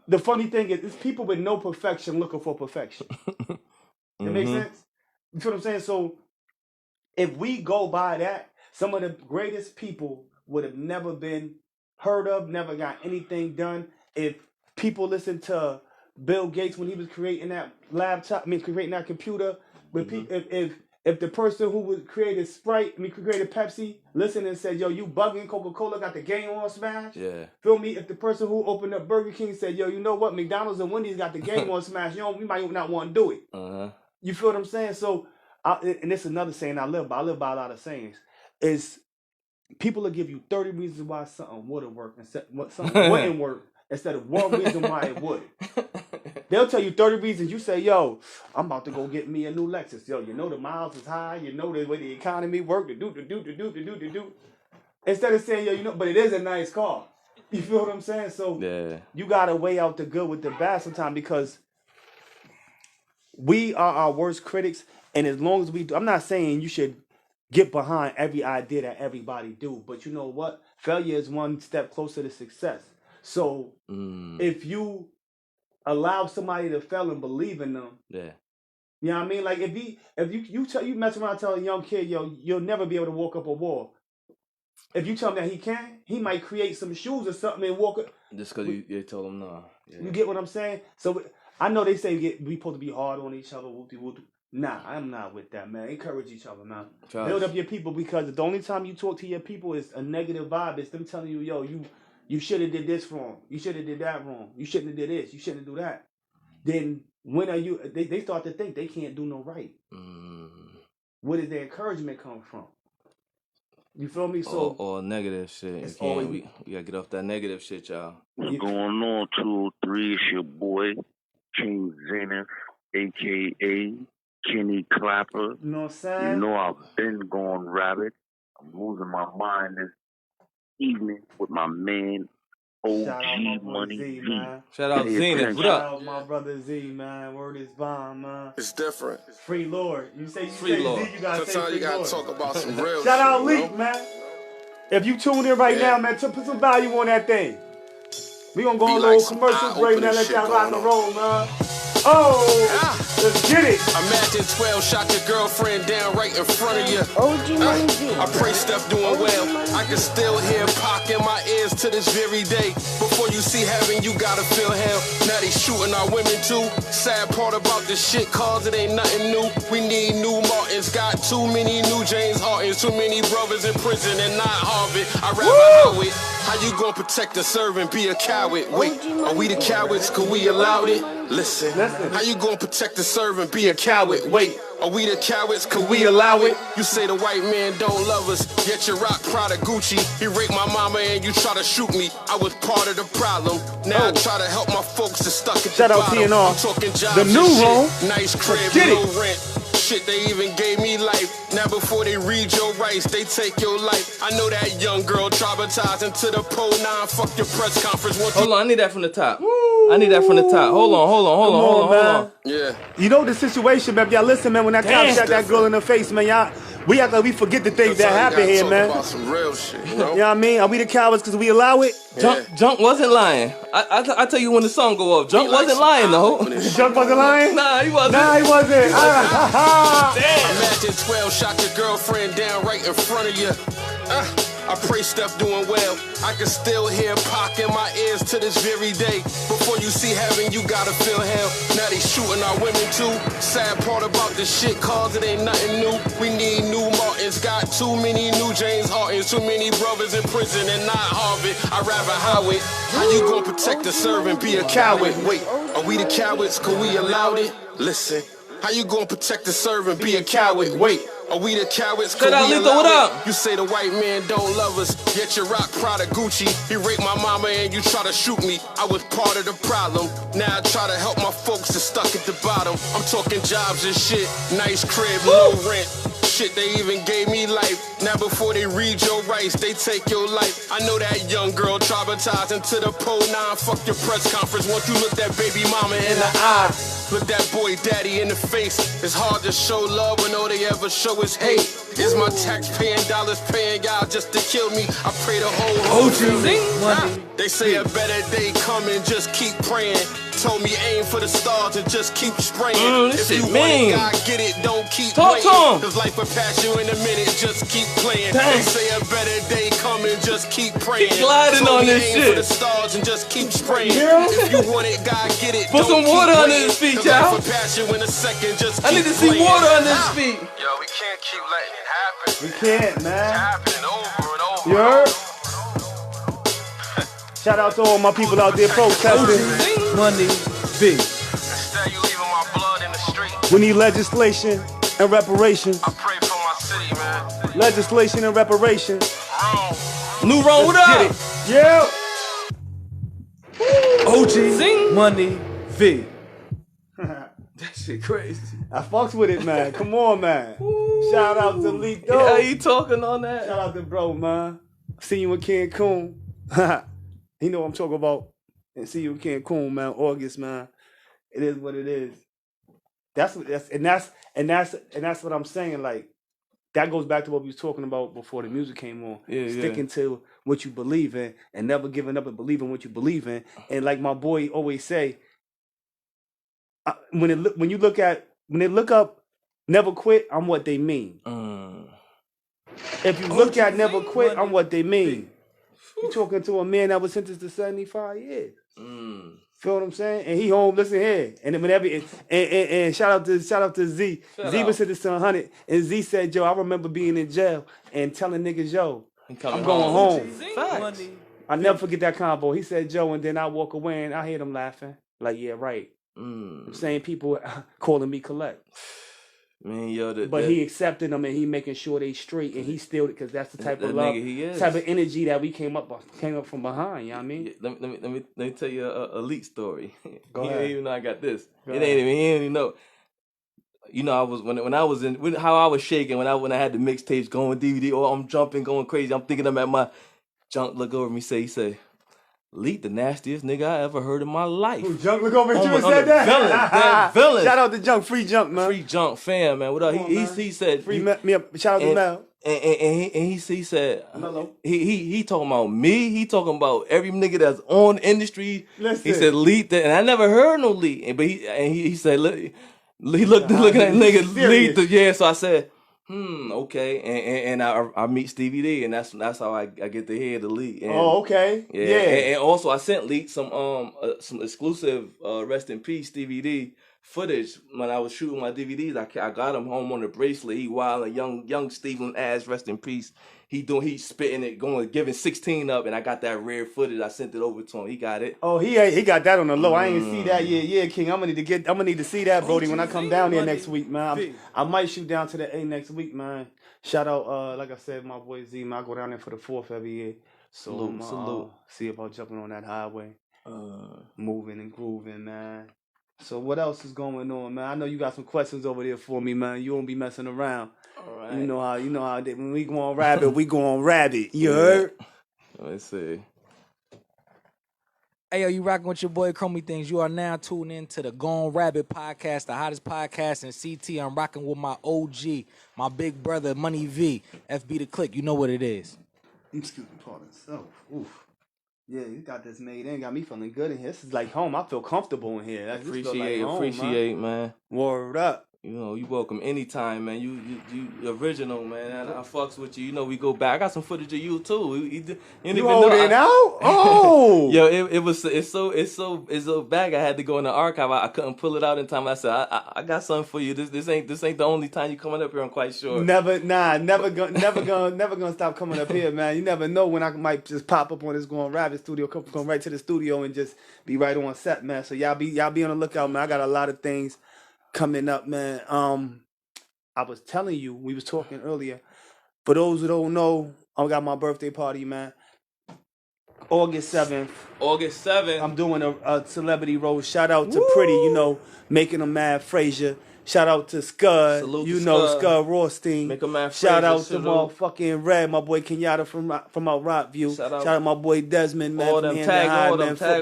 the funny thing is, it's people with no perfection looking for perfection. It makes sense? You feel what I'm saying? So if we go by that, some of the greatest people would have never been heard of, never got anything done. If people listened to Bill Gates when he was creating that creating that computer, if the person who was created created Pepsi, listened and said, yo, you bugging, Coca-Cola got the game on smash. Yeah. Feel me? If the person who opened up Burger King said, yo, you know what, McDonald's and Wendy's got the game on smash, we might not want to do it. You feel what I'm saying? So, and this is another saying I live by a lot of sayings, is people will give you 30 reasons why something wouldn't work and something wouldn't work instead of one reason why it would. They'll tell you 30 reasons. You say, yo, I'm about to go get me a new Lexus. Yo, you know the miles is high. You know the way the economy work. Do. Instead of saying, yo, but it is a nice car. You feel what I'm saying? So you got to weigh out the good with the bad sometimes because we are our worst critics. And as long as we do, I'm not saying you should get behind every idea that everybody do. But you know what? Failure is one step closer to success. So if you allow somebody to fail and believe in them, you know what I mean? Like if you mess around telling a young kid, yo, you'll never be able to walk up a wall. If you tell him that he can, he might create some shoes or something and walk up. Just because you told him no. Yeah. You get what I'm saying? So I know they say we supposed to be hard on each other. Nah, I'm not with that, man. Encourage each other, man. Build up your people because the only time you talk to your people is a negative vibe. It's them telling you, yo, you should have did this wrong. You should have did that wrong. You shouldn't have did this. You shouldn't do that. Then when are you? They start to think they can't do no right. Where does their encouragement come from? You feel me? So or negative shit. We gotta get off that negative shit, y'all. What's going on? 203? It's your boy King Zenith, aka Kenny Clapper. You know what I'm saying? You know I've been going rabbit. I'm losing my mind this evening with my man OG Money Z. Shout out Zenith. What up? Shout out my brother Z, man. Word is bomb, man. It's different. Free Lord. You say Free Lord. Z, you gotta say Sometimes Free you gotta Lord. talk about some real Shout out shit, Leak, man. If you tune in right now, man, put some value on that thing. We gonna go on a little commercial break now. Let y'all rock and roll, man. Oh! Let's get it. Imagine 12 shot your girlfriend down right in front of you. OG money B. I pray Steph doing well. I can still hear Pac in my ears to this very day. Before you see heaven, you gotta feel hell. Now they shooting our women too. Sad part about this shit, cause it ain't nothing new. We need new Martins. Got too many new James Hardens. Too many brothers in prison and not Harvard. I'd rather Howard. How you gonna protect the servant, be a coward? Wait, are we the cowards? Could we allow it? Listen, how you gonna protect the servant, be a coward? Wait, are we the cowards? Could we allow it? You say the white man don't love us, yet you rock Prada Gucci. He raped my mama and you try to shoot me. I was part of the problem. Now I try to help my folks that stuck at the bottom. I'm talking jobs the new home. Nice crib, no rent. Shit, they even gave me life. Now before they read your rights, they take your life. I know that young girl traumatized into the pole 9. Fuck your press conference. Hold on, I need that from the top. I need that from the top. Hold on. Yeah. You know the situation, man. Y'all listen, man. When that cop shot that girl in the face, man, we act like we forget the things that happen here, man. About some real shit, you know? You know what I mean? Are we the cowards because we allow it? Junk wasn't lying. I tell you when the song go off. Junk wasn't lying though. Junk wasn't lying? Nah, he wasn't. Damn. Imagine 12 shot your girlfriend down right in front of you. I pray Steph doing well. I can still hear Pac in my ears to this very day. Before you see heaven, you gotta feel hell. Now they shooting our women too. Sad part about this shit, cause it ain't nothing new. We need new Martins. Got too many new James Hardens. Too many brothers in prison and not Harvard. I'd rather Howard. How you gonna protect the servant, be a coward? Wait, are we the cowards? Could we allow it? Listen, how you gonna protect the servant, be a coward? Wait, are we the cowards? Could we allow it? You say the white man don't love us, yet you rock Prada Gucci. He raped my mama and you try to shoot me. I was part of the problem. Now I try to help my folks that stuck at the bottom. I'm talking jobs and shit. Nice crib, no rent. Shit, they even gave me life. Now before they read your rights, they take your life. I know that young girl traumatized into the pole 9. Fuck your press conference. Once you look that baby mama in the eye, look that boy daddy in the face. It's hard to show love when all they ever show is hate. Is my tax-paying dollars paying y'all just to kill me? I pray the whole They say a better day coming, just keep praying. Told me aim for the stars and just keep spraying. If you want it, God get it, don't keep waiting. Cause life will pass you in a minute, just keep playing. They say a better day coming, just keep praying. Gliding on this aim shit. for the stars and just keep spraying. If you want it, God get it, Put some water under his feet, y'all. Life will pass you in a second, just keep I need to see water under his feet. Yo, we can't keep letting it happen. We can't, man. It's happening over and over. You heard? Shout out to all my people out there protesting. Money B. Instead, you leaving my blood in the street. We need legislation and reparations. I pray for my city, man. Legislation and reparations. New Rome, what up? Get it. Yeah. OG Money V. That shit crazy. I fucks with it, man. Come on, man. Shout out to Lito. Yeah, you talking on that? Shout out to bro, man. See you in Cancun. You know what I'm talking about. And see you in Cancun, man. August, man. It is what it is. That's what I'm saying. Like, that goes back to what we was talking about before the music came on. Sticking to what you believe in and never giving up and believing what you believe in. And like my boy always say, when you look up never quit, I'm what they mean. If you look at never quit, I'm what they mean. You talking to a man that was sentenced to 75 years. Feel what I'm saying? And he home, listen here. And then whenever and shout out to Z. Z was sentenced to 100. And Z said, yo, I remember being in jail and telling niggas, yo, I'm going home. I never forget that convo. He said, Joe, and then I walk away and I hear them laughing. Like, yeah, right. I'm saying people calling me collect. Man, yo, but he accepting them and he making sure they straight and he still, because that's the type of love, type of energy that we came up from behind. You know what I mean? Yeah, let me tell you a leak story. Go ahead. Even though I got this, he ain't even know. You know, I was when I was in how I was shaking when I had the mixtapes going DVD. Oh, I'm jumping, going crazy. I'm thinking I'm at my junk. Look over me, he say. Leak, the nastiest nigga I ever heard in my life. Ooh, Junk look over at you and said that? Villain. Shout out to Junk, free Junk, man. Free Junk fam, man. What up? He said free me up. Shout out to Mel. And he said he talking about me. He talking about every nigga that's on industry. Listen. He said leak that, and I never heard no leak. But he said He looking at nigga Serious. lead yeah. So I said, okay, and I meet Stevie D, and that's how I get to hear the lead. And, okay. Yeah. And also I sent Leak some exclusive rest in peace DVD footage when I was shooting my DVDs. I got him home on the bracelet. He wild, a young Stephen Ash, rest in peace. He spitting it, giving 16 up, and I got that rare footage. I sent it over to him. He got it. Oh, he got that on the low. I ain't see that yet. Yeah, King. I'm gonna need to see that, Brody, when I come down there next week, man. I might shoot down to the A next week, man. Shout out, like I said, my boy Z, man. I go down there for the 4th every year. So salute. See about jumping on that highway, moving and grooving, man. So what else is going on, man? I know you got some questions over there for me, man. You won't be messing around. All right. You know how when we go on rabbit, we go on rabbit. You heard? Let's see. Hey, yo, you rocking with your boy Chromie Things. You are now tuned in to the Gone Rabbit podcast, the hottest podcast in CT. I'm rocking with my OG, my big brother, Money V. FB the Click, you know what it is. Excuse me, pardon self. Oof. Yeah, you got this made in. Got me feeling good in here. This is like home. I feel comfortable in here. Appreciate, man. Word up. You know, you welcome anytime, man. You original, man. I fucks with you. You know, we go back. I got some footage of you too. You hold it out? Oh, yo, it's so bad. I had to go in the archive. I couldn't pull it out in time. I said, I got something for you. This ain't the only time you coming up here. I'm quite sure. Never gonna stop coming up here, man. You never know when I might just pop up on this Going Rabbit studio, come right to the studio and just be right on set, man. So y'all be on the lookout, man. I got a lot of things coming up, man. I was telling you, we was talking earlier. For those who don't know, I got my birthday party, man. August 7th. I'm doing a celebrity roast. Shout out to Pretty, you know, making them mad Frazier. Shout out to Scud, Scud Rothstein. Make them mad Shout Frazier, out to motherfucking Red, my boy Kenyatta from out Rockview. Shout out my boy Desmond, man. All them, tag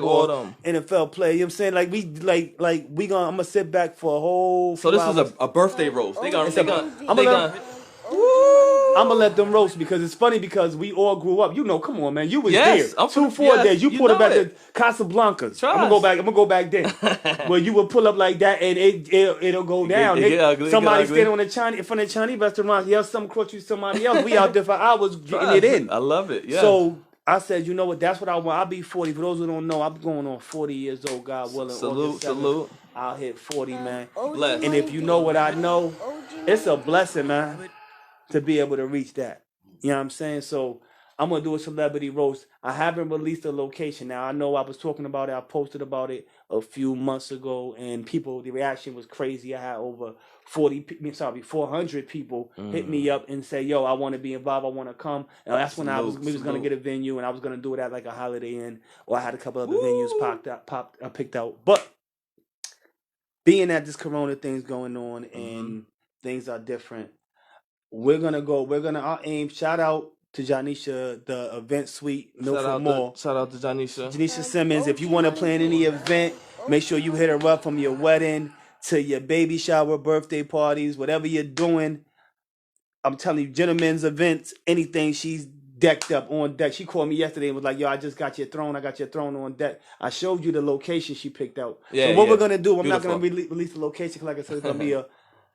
all them. NFL player, you know what I'm saying? Like I'm gonna sit back for a whole. So this is a birthday roast. I'm gonna let them roast because it's funny because we all grew up. You know, come on, man. You was yes, there. 2-4 days. You pulled up at the Casablancas. I'm gonna go back there. Where you would pull up like that and it'll go down. Somebody standing on in front of the Chinese restaurant, yell something across you somebody else. We out there for hours getting it in. I love it. Yeah. So I said, you know what? That's what I want. I'll be 40. For those who don't know, I'm going on 40 years old. God willing. Salute. I'll hit 40, man. Bless. And if you know what I know, it's a blessing, man, to be able to reach that. You know what I'm saying? So I'm going to do a celebrity roast. I haven't released a location. Now, I know I was talking about it. I posted about it a few months ago, and the reaction was crazy. I had over 400 people hit me up and say, yo, I want to be involved. I want to come. And that's when we was going to get a venue, and I was going to do it at like a Holiday Inn, or I had a couple other venues picked out. But being that this Corona thing's going on and things are different, our aim, shout out to Janisha, the event suite, Milford Mall. Shout out to Janisha. Janisha Simmons, if you want to plan any event, make sure you hit her up from your wedding to your baby shower, birthday parties, whatever you're doing. I'm telling you, gentlemen's events, anything, she's decked up on deck. She called me yesterday and was like, yo, I just got your throne. I got your throne on deck. I showed you the location she picked out. So what we're going to do, I'm not going to release the location because like I said, it's going to be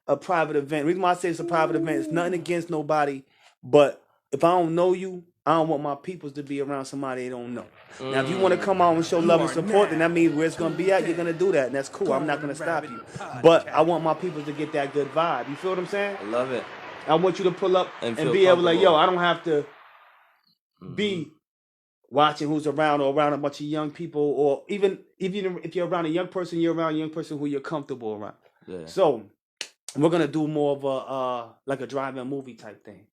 a private event. The reason why I say it's a private event, it's nothing against nobody, but if I don't know you, I don't want my peoples to be around somebody they don't know. Now, if you want to come out and show love and support, then that means where it's going to be at, you're going to do that, and that's cool. I'm not going to stop you. But I want my peoples to get that good vibe. You feel what I'm saying? I love it. I want you to pull up and be able to like, yo, I don't have to be watching who's around or around a bunch of young people, or even if you're around a young person, you're around a young person who you're comfortable around. Yeah. So we're gonna do more of a like a drive-in movie type thing,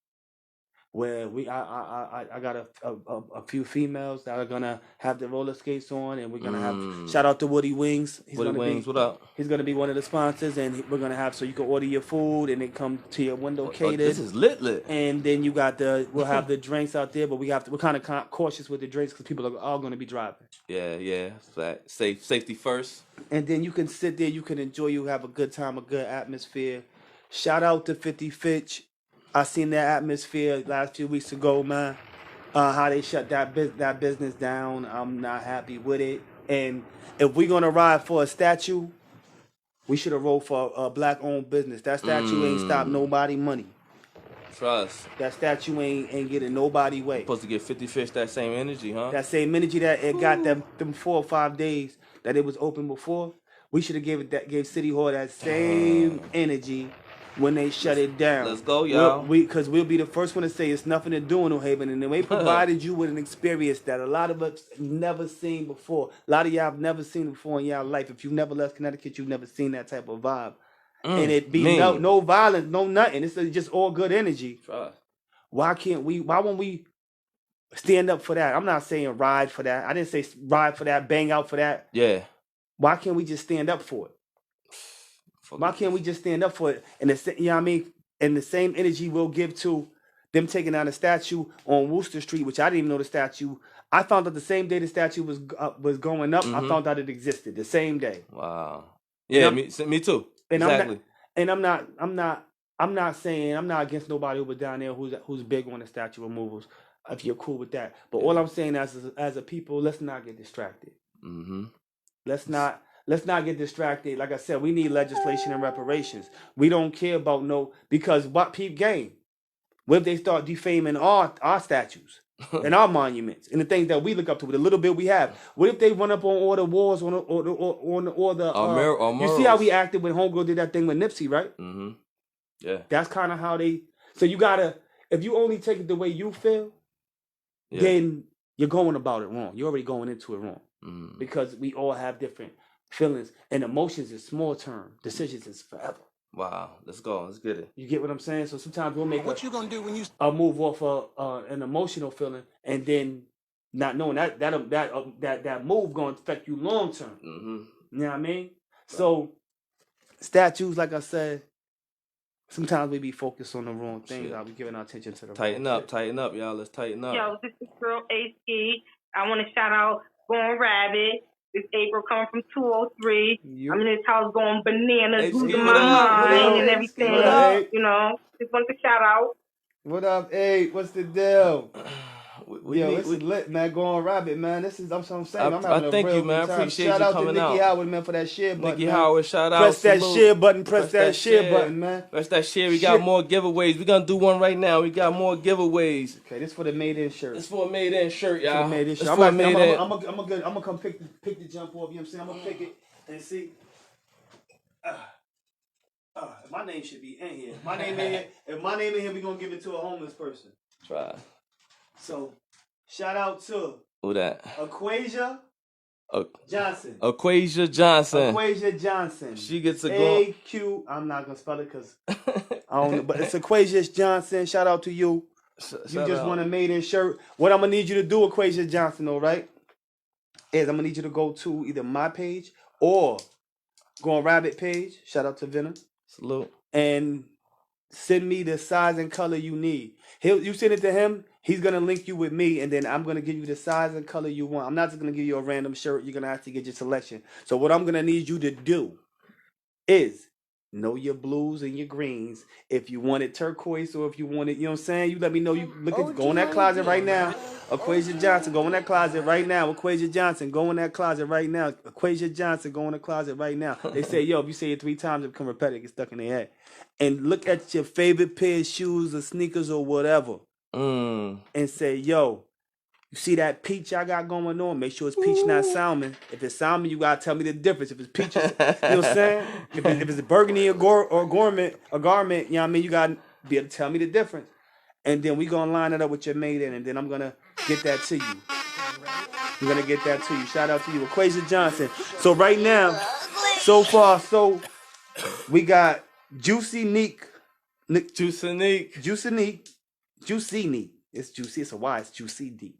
where I got a few females that are gonna have the roller skates on, and we're gonna have shout out to Woody Wings. What up? He's gonna be one of the sponsors, and we're gonna have so you can order your food and it come to your window catered. This is lit. And then you got we'll have the drinks out there, but we're kind of cautious with the drinks because people are all gonna be driving. Yeah. Safety first. And then you can sit there, you can enjoy, you have a good time, a good atmosphere. Shout out to 50 Fitch. I seen that atmosphere last few weeks ago, man. How they shut that business down. I'm not happy with it. And if we're gonna ride for a statue, We should have rolled for a black-owned business. That statue ain't stopped nobody money. Trust. That statue ain't getting nobody way. Supposed to get 50 Fish that same energy, huh? That same energy that it got them 4 or 5 days that it was open before. We should have gave City Hall that same energy when they shut it down. Let's go, y'all. Because we'll be the first one to say it's nothing to do in New Haven, and they provided you with an experience that a lot of us never seen before. A lot of y'all have never seen before in y'all life. If you've never left Connecticut, you've never seen that type of vibe. And it be no violence, no nothing. It's just all good energy. Trust. Why won't we stand up for that? I'm not saying ride for that. I didn't say ride for that, bang out for that. Yeah. Why can't we just stand up for it? Why can't we just stand up for it? And you know what I mean? And the same energy we'll give to them taking down a statue on Worcester Street, which I didn't even know the statue. I found out the same day the statue was going up. I found out it existed the same day. Wow. Yeah, me too. And exactly. I'm not saying I'm not against nobody who was down there who's big on the statue removals. If you're cool with that, but all I'm saying as a people, let's not get distracted. Mm-hmm. Let's not get distracted. Like I said, we need legislation and reparations. We don't care about because what peep game? What if they start defaming our statues and our monuments and the things that we look up to with the little bit we have? What if they run up on all the wars on the you see how we acted when Homegirl did that thing with Nipsey, right? Mm-hmm. Yeah. That's kind of how they. So you gotta, if you only take it the way you feel, then you're going about it wrong. You're already going into it wrong because we all have different feelings and emotions is small term. Decisions is forever. Wow, let's go. Let's get it. You get what I'm saying? So sometimes we'll make what you gonna do when you move off an emotional feeling and then not knowing that move gonna affect you long term. Mm-hmm. You know what I mean? Right. So statues, like I said, sometimes we be focused on the wrong things. I'll be giving our attention to the tighten up, y'all. Let's tighten up. Yo, this is girl A-Ski. I want to shout out Going Rabbit. This April coming from 203. I'm in this house going bananas, losing my mind and everything. You know, just want to shout out. What up, A? What's the deal? This is lit, man. Going Rabbit, man. This is that's what I'm saying. I'm having a thank real you, man. good time. Appreciate shout you out coming to Nikki out. Howard, man, for that share button. Nikki man. Howard, shout out. Press that share button. Press that share button, man. Press that share. We got more giveaways. We're gonna do one right now. We got more giveaways. Okay, this for the made-in shirt. This for a made-in shirt, y'all. I'm gonna come pick the jump off. You know what I'm saying? I'm gonna pick it and see. My name should be in here. My name in here. If my name in here, we gonna give it to a homeless person. Try. So, shout out to who that? Aquasia Johnson. Aquasia Johnson. Aquasia Johnson. She gets a go. AQ. I'm not gonna spell it because I don't know, but it's Aquasia Johnson. Shout out to you. You just want a made-in shirt. What I'm gonna need you to do, Aquasia Johnson, all right, is I'm gonna need you to go to either my page or go on Rabbit page. Shout out to Venom. Salute. And send me the size and color you need. You send it to him. He's gonna link you with me, and then I'm gonna give you the size and color you want. I'm not just gonna give you a random shirt. You're gonna have to get your selection. So what I'm gonna need you to do is know your blues and your greens. If you want it turquoise or if you want it, you know what I'm saying? You let me know. You go in that closet right now. Aquasia Johnson, go in that closet right now. Aquasia Johnson, go in that closet right now. Aquasia Johnson, go in the closet right now. They say, yo, if you say it 3 times, it become repetitive, get stuck in their head. And look at your favorite pair of shoes or sneakers or whatever. And say, yo, you see that peach I got going on? Make sure it's peach, not salmon. If it's salmon, you gotta tell me the difference. If it's peach, you know what I'm saying? If it's a burgundy or garment, you know what I mean? You gotta be able to tell me the difference. And then we gonna line it up with your maiden, and then I'm gonna get that to you. I'm gonna get that to you. Shout out to you, Aquasia Johnson. So right now, so far, we got Juicy Neek. It's Juicy. It's a Y. It's Juicy Neek.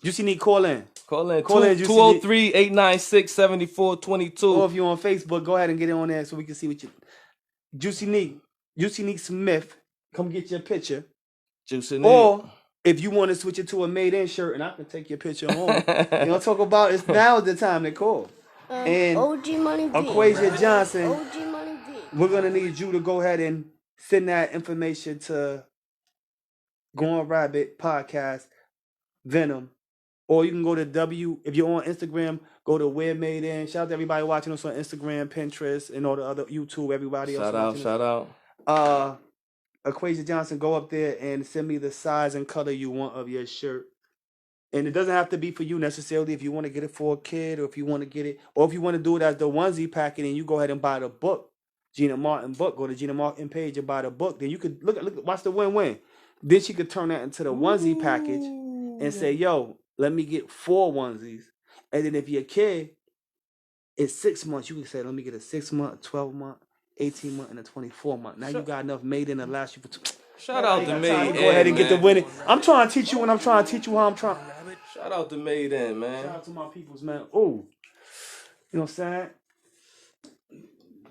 Juicy Neek, call in. Call in 203-896-7422. Or if you're on Facebook, go ahead and get it on there so we can see what you. Juicy Neek Smith, come get your picture. Juicy Neek. Or if you want to switch it to a made-in shirt, and I can take your picture home. You know, talk about it's now the time to call. And OG Money B. Aquasia Johnson, OG Money B. we're gonna need you to go ahead and send that information to Going Rabbit Podcast, Venom, Or you can go to if you're on Instagram, go to Where Made In. Shout out to everybody watching us on Instagram, Pinterest, and all the other YouTube, everybody else watching us. Shout out. Equation Johnson, go up there and send me the size and color you want of your shirt. And it doesn't have to be for you necessarily. If you want to get it for a kid, or if you want to get it, or if you want to do it as the onesie packet, and you go ahead and buy the book, Gina Martin book. Go to Gina Martin page and buy the book. Then you could look, watch the win-win. Then she could turn that into the onesie package and say, "Yo, let me get 4 onesies." And then if your kid is 6 months, you can say, "Let me get a 6-month, 12-month, 18-month, and a 24-month." Now you got enough made in to last you for. Shout out to Made In. Go ahead and get the winning. I'm trying to teach you, and I'm trying to teach you how I'm trying. Shout out to Made In, man. Shout out to my peoples, man. Ooh, you know what I'm saying?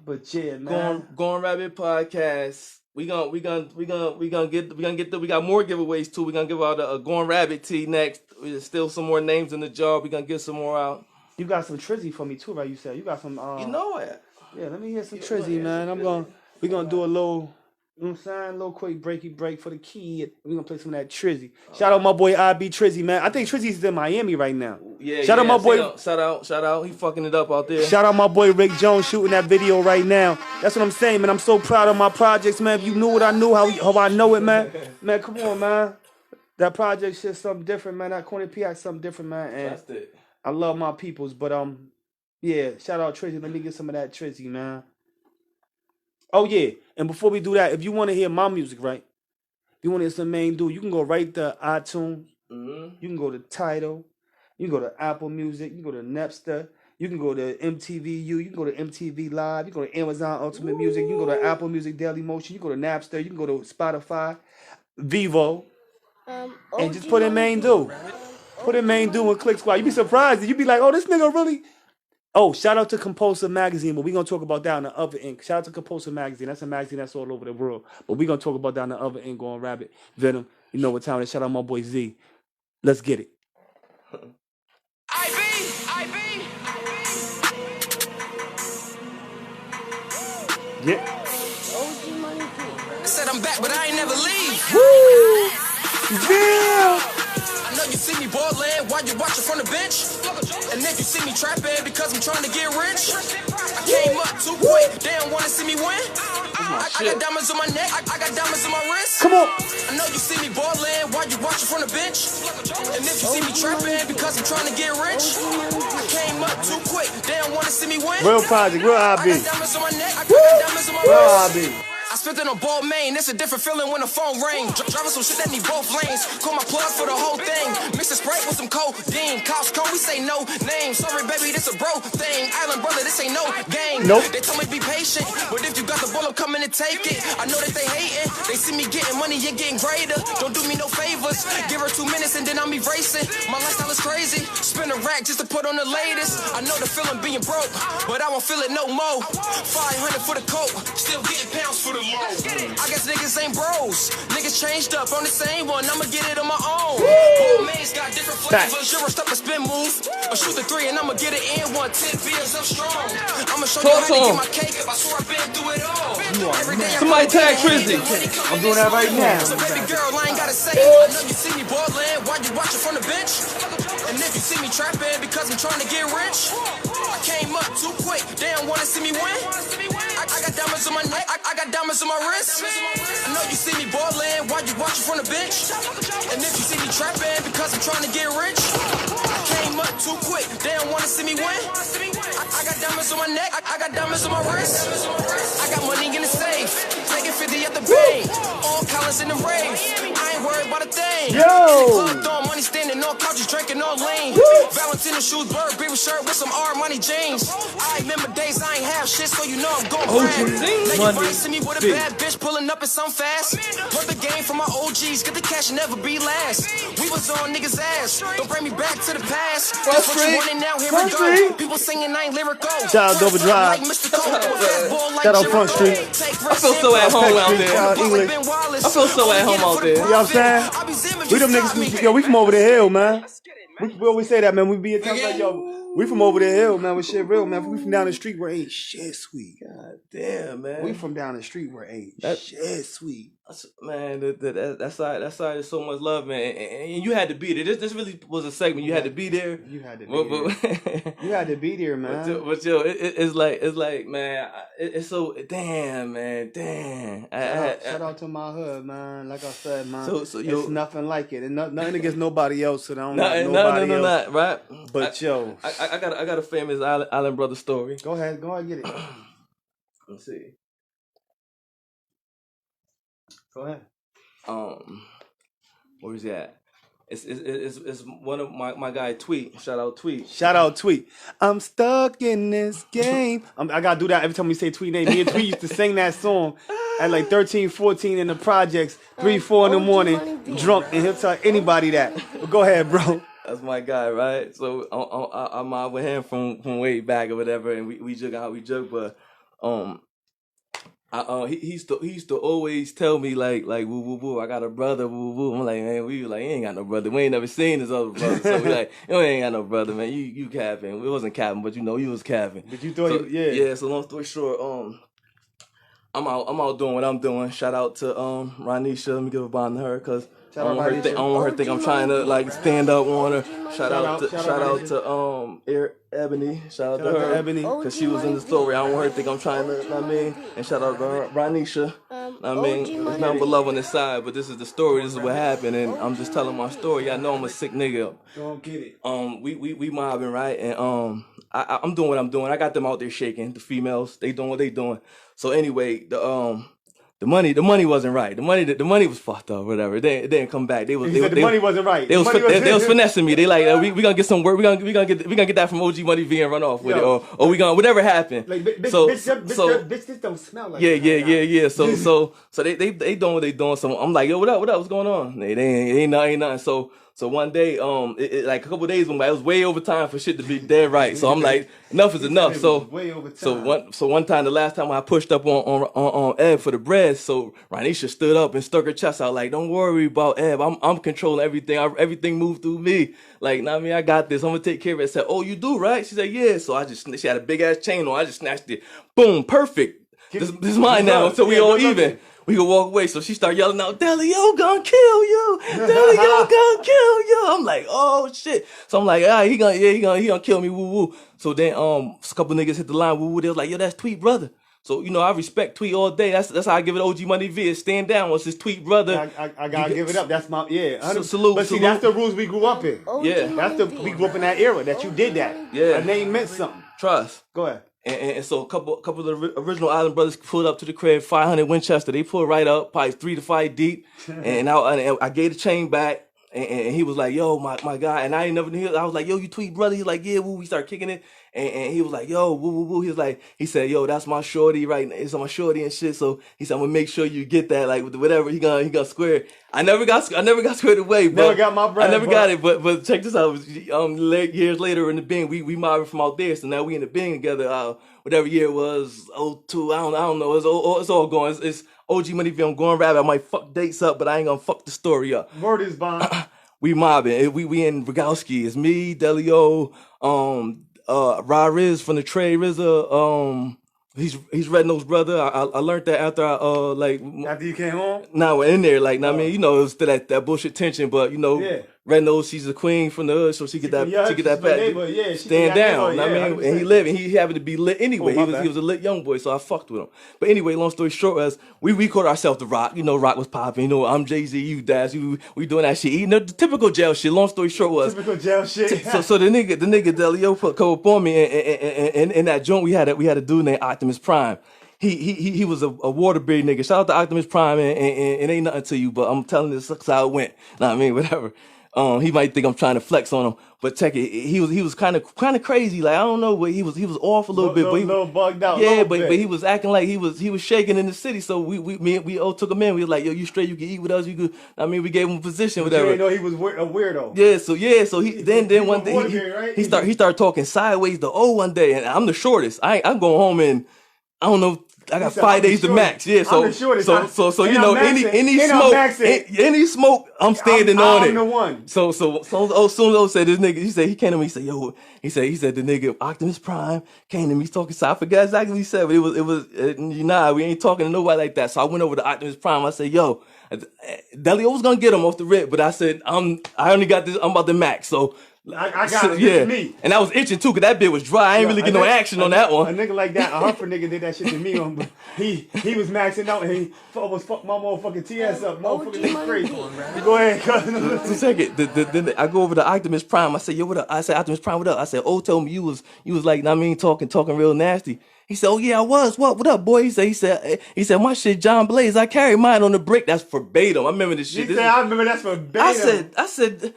But yeah, man. Gone Rabbit podcast. We got more giveaways too. We gonna give out a Gone Rabbit tee next. There's still some more names in the jar. We gonna get some more out. You got some Trizzy for me too, right? You said you got some. You know it. Yeah, let me hear some Trizzy, man. We gonna do a little. You know what I'm saying? A little quick break for the kid. We're going to play some of that Trizzy. Shout out my boy IB Trizzy, man. I think Trizzy's in Miami right now. Yeah, Shout out my boy. Shout out. He fucking it up out there. Shout out my boy Rick Jones shooting that video right now. That's what I'm saying, man. I'm so proud of my projects, man. If you knew what I knew, how I know it, man. Man, come on, man. That project shit's something different, man. That Corner PX something different, man. And that's it. I love my peoples, but yeah. Shout out Trizzy. Let me get some of that Trizzy, man. Oh, yeah. And before we do that, if you want to hear my music, right? If you want to hear some Maine Dude, you can go right to iTunes. Mm-hmm. You can go to Tidal. You can go to Apple Music. You can go to Napster. You can go to MTVU. You can go to MTV Live. You can go to Amazon Ultimate Music. You can go to Apple Music Daily Motion. You can go to Napster. You can go to Spotify, Vivo. And just put in Maine Dude. Put in Maine Dude and Click Squad. You'd be surprised. You'd be like, oh, this nigga really... Oh, shout out to Compulsive Magazine, but we're going to talk about that on the other end. Shout out to Compulsive Magazine. That's a magazine that's all over the world. But we're going to talk about that on the other end, Going Rabbit, Venom. You know what time it is. Shout out my boy Z. Let's get it. Yeah. I said I'm back, but I ain't never leave. Woo! Yeah! I know you see me ballin' while you watchin' from the bench. And if you see me trappin' because I'm trying to get rich. I came up too quick, they don't wanna see me win. I got diamonds on my neck, I got diamonds on my wrist. Come on. I know you see me ballin' while you watchin' from the bench. And if you see me trappin' because I'm trying to get rich. I came up too quick, they don't wanna see me win. Real project, real IB. I got diamonds on my neck, I got diamonds on my wrist. Real IB. I spent it on ball main, it's a different feeling when the phone rang. Driving some shit that need both lanes. Call my plug for the whole thing. Mix the Sprite with some codeine. Costco, we say no name. Sorry, baby, this a bro thing. Island brother, this ain't no game. Nope. They told me be patient, but if you got the ball, I'm coming to take it. I know that they hating. They see me getting money, you're getting greater. Don't do me no favors. Give her 2 minutes and then I'm erasing. My lifestyle is crazy. Spin a rack just to put on the latest. I know the feeling being broke, but I won't feel it no more. 500 for the coat, still getting pounds for the low. I guess niggas ain't bros. Niggas changed up on the same one. I'ma get it on my own. Old man's got different flavors. You're a stop a spin move. Or shoot the 3 and I'ma get it in 1. 10 beers, I'm strong. I'ma show you how to get my cake. I swear I've been through it all. Every day somebody tag Trizzy. I'm doing that right now. So baby girl, I ain't gotta say it. I know you see me ballin' while you watchin' from the bench. And if you see me trappin' because I'm trying to get rich. I came up too quick. They don't wanna see me win. I got diamonds on my neck. I got diamonds on my wrist. I know you see me ballin' while you watchin' from the bench. And if you see me trappin' because I'm trying to get rich. I came up too quick. They don't wanna see me win. I got diamonds on my neck. I got diamonds on my wrist. I got money in the safe. Taking 50 at the bank. All colors in the rave. I ain't worried about a thing. Yo! Clubbed on money standing on couches drinking all lane. Valentino shoes, Burberry shirt with some Armani jeans. I remember days I ain't have shit, so you know I'm gon' grab. Now you finally see me with a bad bitch pulling up in some fast. Run the game from my OGs, get the cash and never be last. We was on niggas' ass, don't bring me back to the past. That's what you wanted now, here we go. People singing I ain't lyrical. Shout out Dover Drive. Shout out Front Street. I feel so at home out there. I feel so at home out there. You know what I'm saying? We them niggas, yo, we from over the hill, man. We always say that, man. We be in town like, yo, We from over the hill, man. With shit real, man. We from down the street where ain't shit sweet. God damn, man. We from down the street where ain't shit sweet. Man, that side is so much love, man. And you had to be there. This really was a segment. You had to be there. You had to be there. You had to be there, man. But yo, it's like, man, it's so damn, man, damn. Shout out to my hood, man. Like I said, man. So yo, it's nothing like it, and nothing against nobody else. And I don't no, nobody else. not right. But yo, I got a famous Island Brother story. Go ahead, get it. Let's see. Go ahead. Where is he at? It's one of my guy Tweet. Shout out Tweet. I'm stuck in this game. I gotta do that every time we say Tweet name. Me and Tweet used to sing that song at like 13, 14 in the projects, 3, 4 in the morning, drunk, and he'll tell anybody that. But go ahead, bro. That's my guy, right? So I'm out with him from way back or whatever, and we jug how we jug, but he used to always tell me like woo woo woo, I got a brother, woo woo. I'm like, man, we like, he ain't got no brother. We ain't never seen his other brother. So we like, you ain't got no brother, man. You capping. It wasn't capping, but you know you was capping. But you thought yeah. So long story short, I'm out doing what I'm doing. Shout out to Ronisha. Let me give a bond to her because I don't want her think I'm trying to like stand up on her. Shout out to Ebony. Shout out to her Ebony because she was in the story. I don't want her to think I'm trying to. I mean, and shout out to Ronisha. I mean, there's nothing but love on this side, but this is the story. This is what happened, and I'm just telling my story. I know I'm a sick nigga. Don't get it. We mobbing, right? And I'm doing what I'm doing. I got them out there shaking. The females, they doing what they doing. So anyway, the money wasn't right. The money was fucked up. Whatever. It didn't come back. The money wasn't right. They was finessing me. They like we gonna get some work. We gonna get that from OG Money V and run off with it, or we gonna whatever happened. Like bitch, this don't smell like. Yeah. So they doing what they doing. So I'm like, yo, what up? What's going on? They ain't nothing. So one day, like a couple days went by, it was way over time for shit to be dead right. So I'm like, enough is enough. So one time, the last time I pushed up on Eb for the bread, so Ranisha stood up and stuck her chest out like, don't worry about Eb. I'm controlling everything. Everything moved through me. Like, nah, I mean, I got this. I'm gonna take care of it. I said, oh, you do, right? She said, yeah. So she had a big ass chain on. I just snatched it. Boom, perfect. This is mine now. So we all even. We could walk away. So she started yelling out, Delio gonna kill you. Delio gonna kill you. I'm like, oh shit. So I'm like, he gonna kill me, woo woo. So then a couple niggas hit the line, woo woo. They was like, yo, that's Tweet brother. So, you know, I respect Tweet all day. That's how I give it OG Money V. Stand down. Once it's Tweet brother. I gotta give it up. That's my salute. But see, that's the rules we grew up in. Yeah. We grew up in that era that you did that. Yeah. A name meant something. Trust. Go ahead. And so a couple of the original Island brothers pulled up to the crib, 500 Winchester. They pulled right up, probably 3 to 5 deep. And I gave the chain back, and he was like, yo, my guy. And I ain't never knew. I was like, yo, you Tweet brother? He's like, yeah, woo. We started kicking it. And he was like, yo, woo, woo, woo. He said, yo, that's my shorty, right? It's my shorty and shit. So he said, I'm gonna make sure you get that, like whatever he gonna square it. I never got squared away, but never got my bread. I never got it, but check this out. Years later in the Bing, we mobbed from out there, so now we in the Bing together. Whatever year it was, 02, I don't know. It's all going. It's OG Money V. I'm going rabbit. I might fuck dates up, but I ain't gonna fuck the story up. Word is bond. We mobbing. We in Rogowski. It's me, Delio, Ra Riz from the Trey RZA. He's Red Nose brother. I learned that after after you came home. Now we're in there, like, I mean, you know, it was still that bullshit tension, but you know, Red Nose, she's a queen from the hood, so she get that pat. Stand down, I mean, and he lived, and he happened to be lit anyway. He was a lit young boy, so I fucked with him. But anyway, long story short, as we called ourselves the Rock. You know, Rock was popping. You know, I'm Jay-Z, you Dash, we doing that shit, eating the typical jail shit. Long story short was typical jail shit. So the nigga Delio come up on me, and in that joint we had a dude named Optimus Prime. He was a water breathing nigga. Shout out to Optimus Prime, and it ain't nothing to you, but I'm telling this how it went. Know what I mean, whatever. He might think I'm trying to flex on him, but check it. He was kind of crazy. Like, I don't know, but he was off a little bit. But he little bugged out. Yeah, but he was acting like he was shaking in the city. So we all took him in. We was like, yo, you straight? You can eat with us. You could. I mean, we gave him a position, but whatever. You didn't know he was a weirdo. Yeah. So he then one day he started talking sideways to one day, and I'm the shortest. I'm going home and I don't know. I got 5 days to max. Yeah, so you know, any smoke, I'm standing on it. I'm the one. So soon as O said this nigga, he said he came to me. He said, yo, he said the nigga Optimus Prime came to me talking. So I forgot exactly what he said, but it was we ain't talking to nobody like that. So I went over to Optimus Prime. I said, yo, Delio was gonna get him off the rip, but I said I only got this. I'm about to max. So I got it. To me. And I was itching too, cause that bit was dry. I ain't really get no action on that one. A nigga like that, a Hartford nigga did that shit to me. But he was maxing out and he almost fucked my motherfucking TS up. Motherfucking crazy. Go ahead, cuz. 2 seconds. Then I go over to Optimus Prime. I said, yo, what up? I said, Optimus Prime, what up? I said, oh, told me you was like, talking real nasty. He said, oh yeah, I was. What up, boy? He said, my shit, John Blaze. I carry mine on the brick. That's verbatim. I remember this shit. I remember that's verbatim. I said,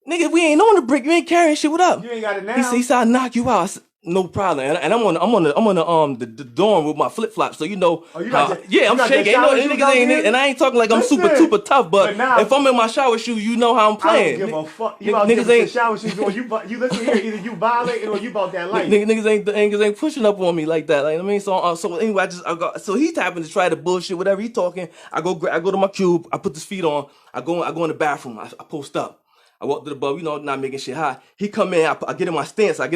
nigga, we ain't on the brick. You ain't carrying shit. What up? You ain't got it now. He said, I knock you out. I said, no problem. And I'm on the dorm with my flip flops. So you know, I'm shaking. And I ain't talking like I'm super tough. But if I'm in my shower shoes, you know how I'm playing. I don't give a fuck. You niggas ain't shower shoes on. You listen here. Either you violating or you about that life. Niggas ain't pushing up on me like that. Like I mean, so anyway, so he's happened to try to bullshit whatever he talking. I go to my cube. I put this feet on. I go in the bathroom. I post up. I walk to the above, not making shit hot. He come in, I get in my stance. He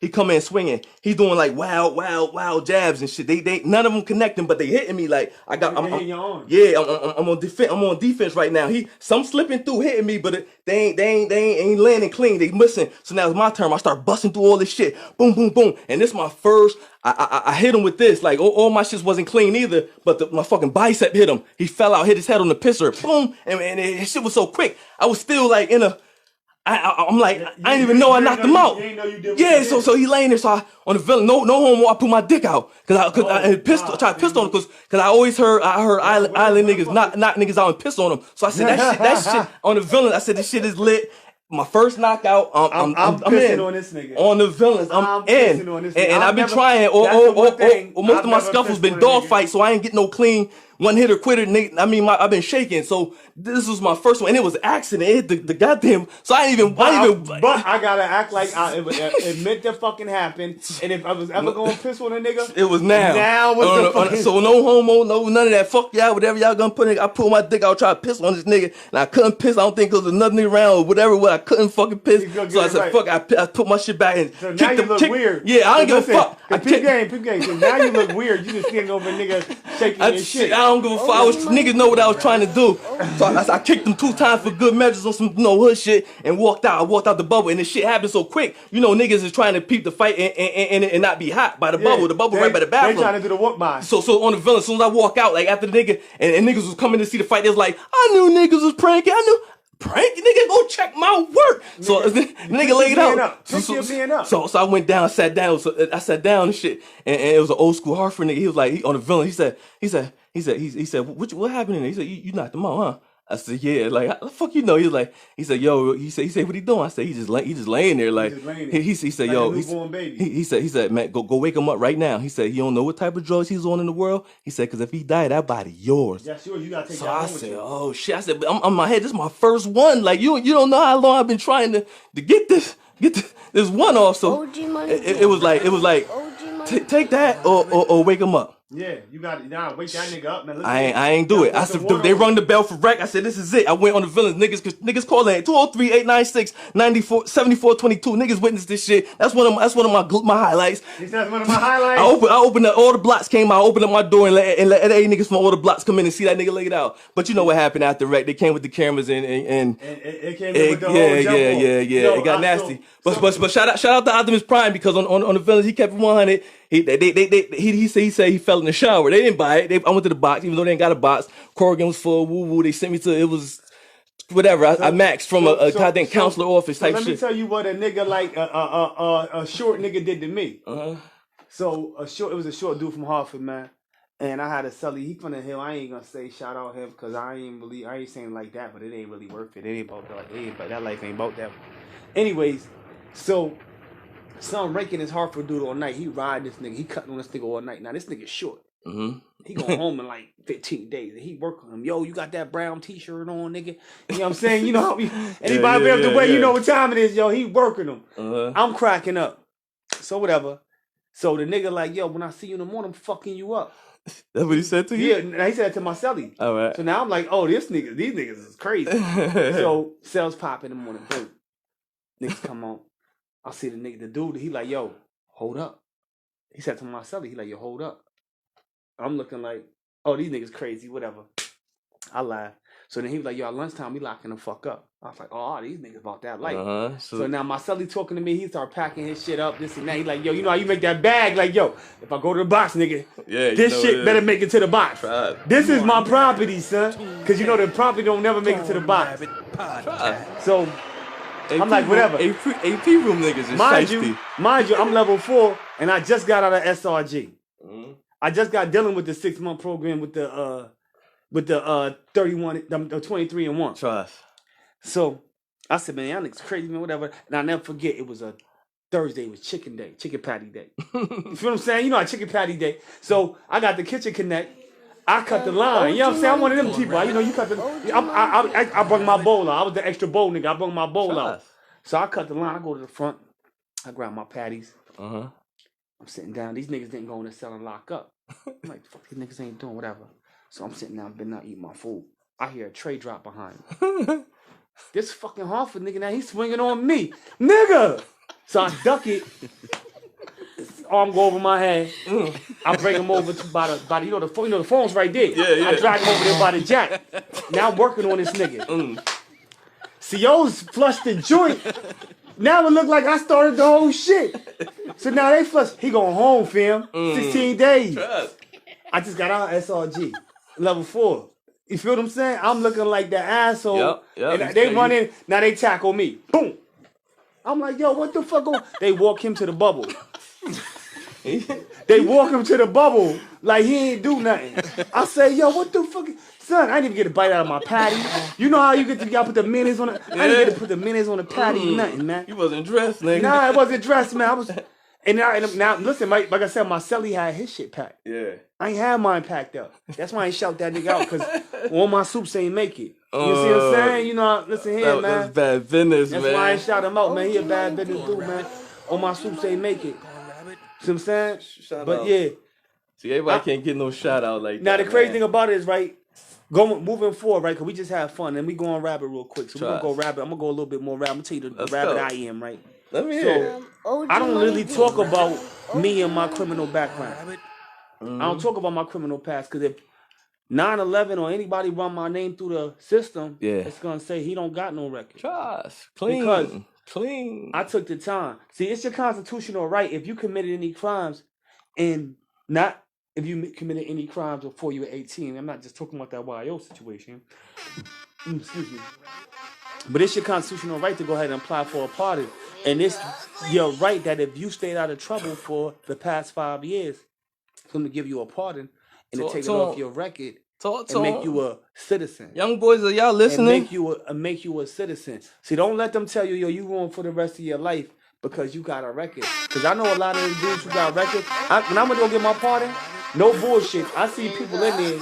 come in swinging. He's doing like wild jabs and shit. They none of them connecting, but they hitting me like I'm on defense. I'm on defense right now. Some slipping through, hitting me, but they ain't landing clean. They missing. So now it's my turn. I start busting through all this shit. Boom, boom, boom. And this is my first. I hit him with this. Like all my shit wasn't clean either, but my fucking bicep hit him. He fell out, hit his head on the pisser. Boom, and his shit was so quick. I was still like in a. I'm like I didn't even know I knocked him out. Yeah, so he laying there. So on the villain, no homo. I put my dick out I tried to piss on him because I always heard island niggas knock niggas out and piss on them. So I said that shit on the villain. I said this shit is lit. My first knockout, I'm pissing in. On this nigga. On the villains, I'm in. On this nigga. And I've been trying. Most of my scuffles been dog fights, so I ain't get no clean one hitter quitter. I mean, I've been shaking. So this was my first one, and it was accident. It hit the goddamn. So I ain't even. But I gotta act like it meant to fucking happen. And if I was ever gonna piss on a nigga, it was now. Now was the fucking. So no homo, no none of that. Fuck y'all, whatever y'all gonna put in. I pulled my dick out, try to piss on this nigga, and I couldn't piss. I don't think because there's nothing around or whatever. I couldn't fucking piss. So I said, fuck. I put my shit back and so now you look weird. Yeah, I don't give a fuck. Peep game. So now you look weird. You just standing over a nigga shaking your shit. I don't give a fuck. Niggas know what I was trying to do. So I kicked them 2 times for good measures on some hood shit and walked out. I walked out the bubble and this shit happened so quick. Niggas is trying to peep the fight and not be hot by the bubble. The bubble right by the bathroom. They trying to do the walk by. So on the villain, as soon as I walk out, like after the nigga and niggas was coming to see the fight, they was like, I knew niggas was pranking. Prank, nigga, go check my work. So the nigga laid out. So I went down, sat down. So I sat down and shit, and it was an old school Hartford nigga. He was like, on the villain. He said, what happened in there? He said, you knocked him out, huh? I said, yeah. Like, how the fuck you know? He said, yo. He said, what he doing? I said, he just laying there. Like, he said, yo. He said, man, go wake him up right now. He said, he don't know what type of drugs he's on in the world. He said, because if he died, that body yours. Yeah, sure. You gotta take so that I said, oh shit. I said, I'm on my head. This is my first one. Like, you don't know how long I've been trying to get this one off. So it was like, take that or wake him up. Yeah, you got to wake that nigga up, man. I ain't do it. I said they rung the bell for rec. I said this is it. I went on the villains. Niggas calling 203-896-7422. Niggas witnessed this shit. That's one of my highlights. That's one of my highlights. I opened up, all the blocks came out. I opened up my door and let niggas from all the blocks come in and see that nigga laid out. But you know what happened after rec? They came with the cameras and it came with the whole jump it got nasty. But shout out to Optimus Prime because on the villains he kept 100. He said he fell in the shower. They didn't buy it. I went to the box, even though they ain't got a box. Corrigan was full, woo. They sent me to, it was whatever. I maxed from a goddamn counselor office type shit. Let me tell you what a nigga like a short nigga did to me. So it was a short dude from Hartford, man. And I had a Sully. He from the hill. I ain't gonna say shout out him because I ain't saying like that, but it ain't really worth it. It ain't about that. That life ain't about that. Anyways, so some ranking his Hartford dude all night. He ride this nigga. He cutting on this nigga all night. Now this nigga's short. He going home in like 15 days. And he work on him. Yo, you got that brown t-shirt on, nigga. You know what I'm saying? You know how anybody up the way, you know what time it is, yo. He working him. I'm cracking up. So whatever. So the nigga like, yo, when I see you in the morning, I'm fucking you up. That's what he said to you? Yeah, and he said that to my celly. All right. So now I'm like, oh, these niggas is crazy. So cells pop in the morning, boom. Niggas come on. I see the dude, he like, yo, hold up. He said to my celly, he like, yo, hold up. I'm looking like, oh, these niggas crazy, whatever. I lied. So then he was like, yo, at lunchtime, we locking the fuck up. I was like, oh, these niggas about that life. So now my celly talking to me, he start packing his shit up, this and that. He like, yo, you know how you make that bag? Like, yo, if I go to the box, nigga, this shit better make it to the box. This is my property, son. Because you know the property don't never make it to the box. So I'm like, whatever. AP room niggas is shiesty. Mind you, I'm level 4, and I just got out of SRG. I just got dealing with the 6-month program with the 31, the 23 and 1. Trust. So I said, man, y'all niggas crazy, man, whatever. And I'll never forget, it was a Thursday, it was chicken patty day. You feel what I'm saying? You know, chicken patty day. So I got the kitchen connect. I cut the line. You know what I'm saying? I'm one of them people. You know, you cut the. I brought my bowl out. I was the extra bowl nigga. I brought my bowl out. So I cut the line. I go to the front. I grab my patties. I'm sitting down. These niggas didn't go in the cell and lock up. I'm like, fuck, these niggas ain't doing whatever. So I'm sitting down, been out eating my food. I hear a tray drop behind me. This fucking Hartford nigga now, he's swinging on me. Nigga! So I duck it. His arm go over my head. I bring him over to by the you know the phone's right there. Yeah. I drag him over there by the jack. Now I'm working on this nigga. CO's flushed the joint. Now it look like I started the whole shit. So now they flush. He going home, fam. 16 days. I just got out of SRG. Level 4. You feel what I'm saying? I'm looking like the asshole. Yep, and they run in. Now they tackle me. Boom. I'm like, yo, what the fuck going on? They walk him to the bubble. They walk him to the bubble like he ain't do nothing. I say, yo, what the fuck? Son, I didn't even get a bite out of my patty. You know how you gotta put the mayonnaise on it? I didn't get to put the mayonnaise on the patty, nothing, man. You wasn't dressed, nigga. Nah, I wasn't dressed, man. I was... And now listen, like I said, my celly had his shit packed. Yeah. I ain't had mine packed up. That's why I ain't shout that nigga out, because all my soups ain't make it. You see what I'm saying? You know, listen here, man. That's bad business, man. That's why I ain't shout him out, man. He a bad business dude, man. All my soups ain't make it. See what I'm saying? But yeah. See, everybody can't get no shout out like that. Now, the crazy thing about it is, right, moving forward, right, because we just had fun, and we go on rabbit real quick. So we're going to go rabbit. I'm going to go a little bit more rabbit. I'm going to tell you the rabbit I am, right? Let me hear. I don't really talk about me and my criminal background. I don't talk about my criminal past, because if 9/11 or anybody run my name through the system, it's going to say he don't got no record. Trust. Clean. Because clean. I took the time. See, it's your constitutional right if you committed any crimes and not if you committed any crimes before you were 18. I'm not just talking about that YO situation. Excuse me. But it's your constitutional right to go ahead and apply for a pardon. And it's your right that if you stayed out of trouble for the past 5 years, for them to give you a pardon and to take it off your record and make you a citizen. Young boys, are y'all listening? And make you a citizen. See, don't let them tell you, yo, you going for the rest of your life because you got a record. Because I know a lot of them dudes who got records. When I'm going to go get my pardon, no bullshit. I see people in there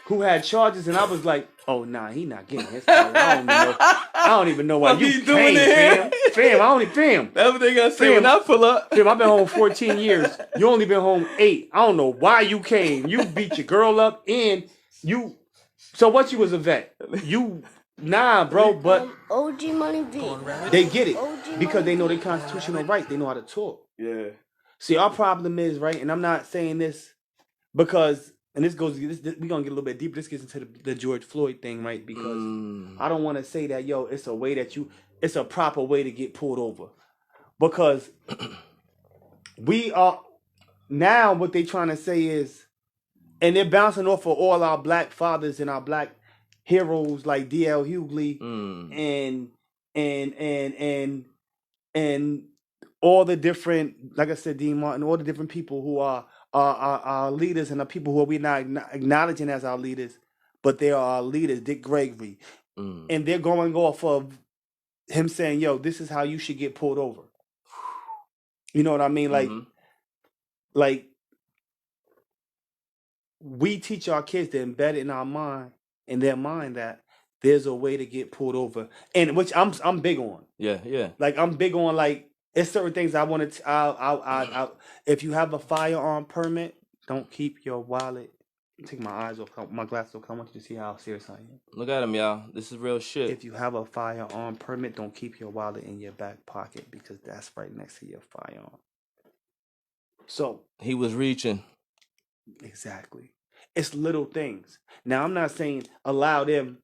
who had charges, and I was like, oh, nah, he not getting his pardon. I don't even know why you came, fam. Fam, That's what they got to say when I pull up. Fam, I've been home 14 years. You only been home 8. I don't know why you came. You beat your girl up, and you... So what, you was a vet? Nah, bro, but... OG Money V. They get it because they know their constitutional right. They know how to talk. Yeah. See, our problem is, right, and I'm not saying this because... And we're going to get a little bit deeper. This gets into the George Floyd thing, right? Because I don't want to say that, yo, it's a proper way to get pulled over. Because we are, now what they trying to say is, and they're bouncing off of all our black fathers and our black heroes like D.L. Hughley and all the different, like I said, Dean Martin, all the different people who are our leaders and the people who we're not acknowledging as our leaders, but they are our leaders, Dick Gregory. And they're going off of him saying, yo, this is how you should get pulled over. You know what I mean? Like we teach our kids to embed it in their mind that there's a way to get pulled over. And which I'm big on. Yeah. Like I'm big on, like, It's certain things I want to. If you have a firearm permit, don't keep your wallet. Take my eyes off, my glasses off. I want you to see how serious I am. Look at him, y'all. This is real shit. If you have a firearm permit, don't keep your wallet in your back pocket because that's right next to your firearm. So he was reaching. Exactly. It's little things. Now, I'm not saying allow them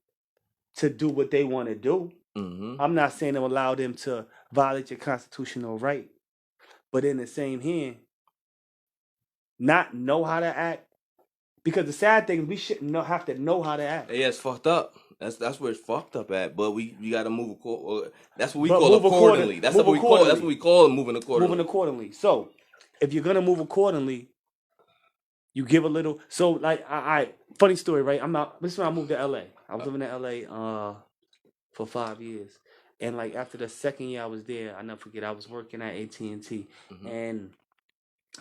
to do what they want to do. Mm-hmm. I'm not saying allow them to violate your constitutional right. But in the same hand, not know how to act. Because the sad thing is we shouldn't have to know how to act. Yeah, it's fucked up. That's where it's fucked up at. But we got to move accordingly. That's what we call accordingly. That's what we call. That's what we call moving accordingly. Moving accordingly. So, if you're gonna move accordingly, you give a little. So, like, I funny story, right? This is when I moved to LA. I was living in LA for 5 years, and like after the second year I was there, I never forget. I was working at AT&T, and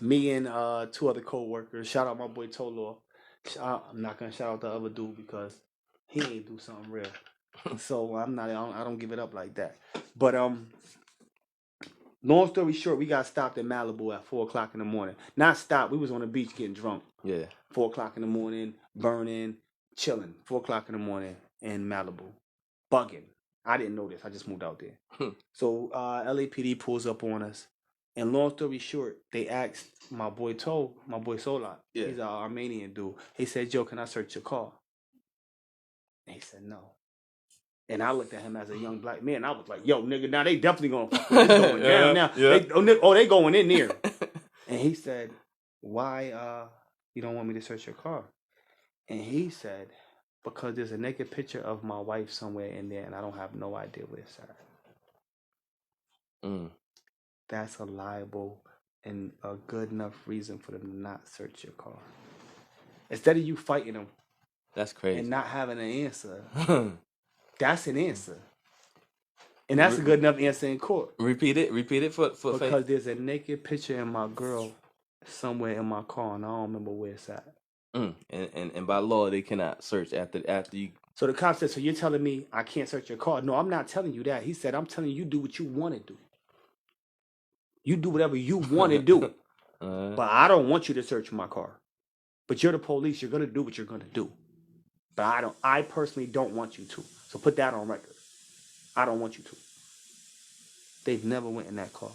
me and two other co-workers. Shout out my boy Tolo. I'm not gonna shout out the other dude because he ain't do something real. So I don't give it up like that. But long story short, we got stopped in Malibu at 4:00 in the morning. Not stopped. We was on the beach getting drunk. Yeah. 4:00 in the morning, burning, chilling. 4:00 in the morning in Malibu, bugging. I didn't know this. I just moved out there. So LAPD pulls up on us. And long story short, they asked my boy Solak. Yeah. He's an Armenian dude. He said, "Joe, can I search your car?" And he said, "No." And I looked at him as a young black man. I was like, "Yo, nigga, now they definitely gonna fuck with this going down now. Yeah. They going in there." And he said, "Why you don't want me to search your car?" And he said, "Because there's a naked picture of my wife somewhere in there, and I don't have no idea where it's at." That's a liable and a good enough reason for them to not search your car. Instead of you fighting them, that's crazy, and not having an answer, that's an answer, and that's a good enough answer in court. Repeat it for because there's a naked picture of my girl somewhere in my car, and I don't remember where it's at. And by law, they cannot search after you. So the cop said, "So you're telling me I can't search your car?" No, I'm not telling you that. He said, "I'm telling you do what you want to do. You do whatever you want to do. But I don't want you to search my car. But you're the police. You're going to do what you're going to do. But I personally don't want you to. So put that on record. I don't want you to." They've never went in that car.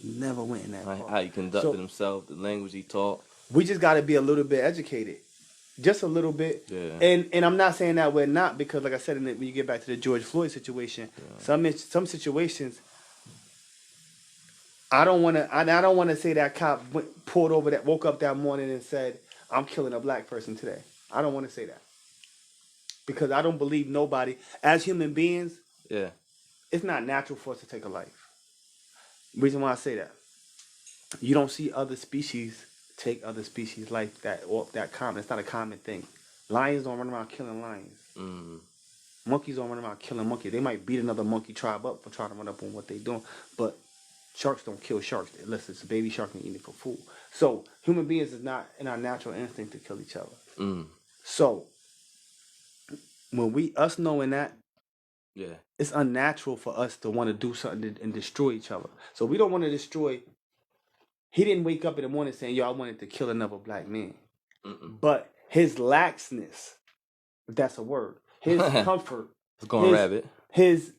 Never went in that car. How he conducted himself, the language he taught. We just got to be a little bit educated. Just a little bit. Yeah. And I'm not saying that we're not, because like I said, when you get back to the George Floyd situation, some situations, I don't want to say that cop woke up that morning and said, "I'm killing a black person today." I don't want to say that, because I don't believe nobody, as human beings, it's not natural for us to take a life. Reason why I say that, you don't see other species take other species life that common. It's not a common thing. Lions don't run around killing lions. Monkeys don't run around killing monkeys. They might beat another monkey tribe up for trying to run up on what they're doing, but sharks don't kill sharks unless it's a baby shark and eat it for food. So human beings is not in our natural instinct to kill each other. So when us knowing that, it's unnatural for us to want to do something and destroy each other. So we don't want to destroy. He didn't wake up in the morning saying, "Yo, I wanted to kill another black man." But his laxness, if that's a word, his comfort, his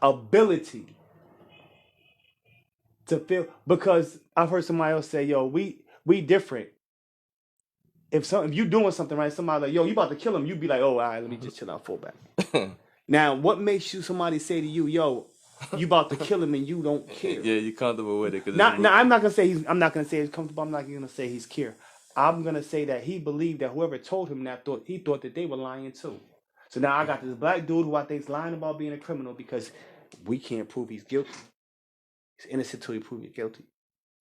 ability to feel, because I've heard somebody else say, "Yo, we different." If you doing something right, somebody like, "Yo, you about to kill him," you be like, "Oh, all right, let me just chill out, fall back." Now, what makes somebody say to you, "Yo, you about to kill him," and you don't care? Yeah, you're comfortable with it. I'm not gonna say he's comfortable. I'm not gonna say he's care. I'm gonna say that he believed that whoever told him that thought that they were lying too. So now I got this black dude who I think's lying about being a criminal because we can't prove he's guilty. He's innocent till we prove he's guilty.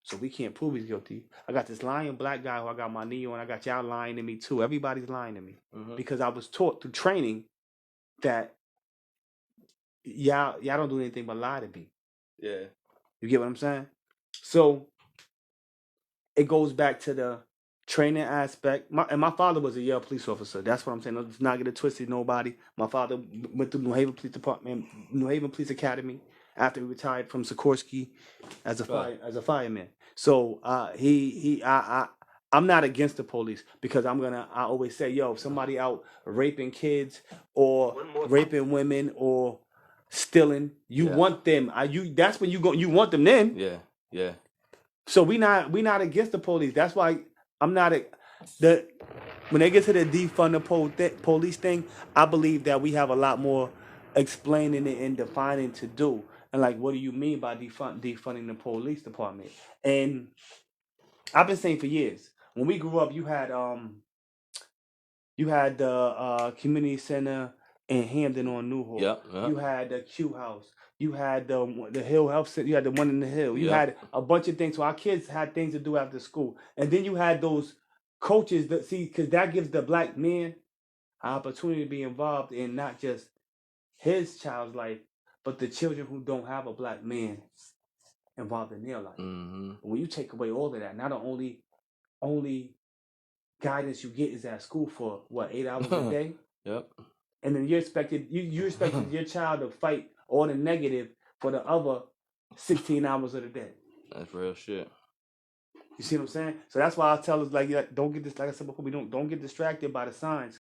So we can't prove he's guilty. I got this lying black guy who I got my knee on. I got y'all lying to me too. Everybody's lying to me because I was taught through training that y'all don't do anything but lie to me. Yeah. You get what I'm saying? So it goes back to training aspect. My father was a Yale police officer. That's what I'm saying. Let's not get it twisted. Nobody. My father went through New Haven Police Department, New Haven Police Academy, after he retired from Sikorsky as a fireman. So I'm not against the police because I always say, yo, if somebody out raping kids or raping women or stealing, you want them. That's when you want them then. Yeah. So we not against the police. That's why I'm not when they get to the defund the police thing, I believe that we have a lot more explaining it and defining to do. And like, what do you mean by defunding the police department? And I've been saying for years, when we grew up, you had the community center in Hampton on Newhall. Yep. You had the Q House. You had the Hill Health Center. You had the one in the Hill. You had a bunch of things. So our kids had things to do after school. And then you had those coaches that because that gives the black man an opportunity to be involved in not just his child's life, but the children who don't have a black man involved in their life. Mm-hmm. When you take away all of that, not the only guidance you get is at school for 8 hours a day. Yep. And then you expected your child to fight all the negative for the other 16 hours of the day. That's real shit. You see what I'm saying? So that's why I tell us don't get this. Like I said before, don't get distracted by the signs.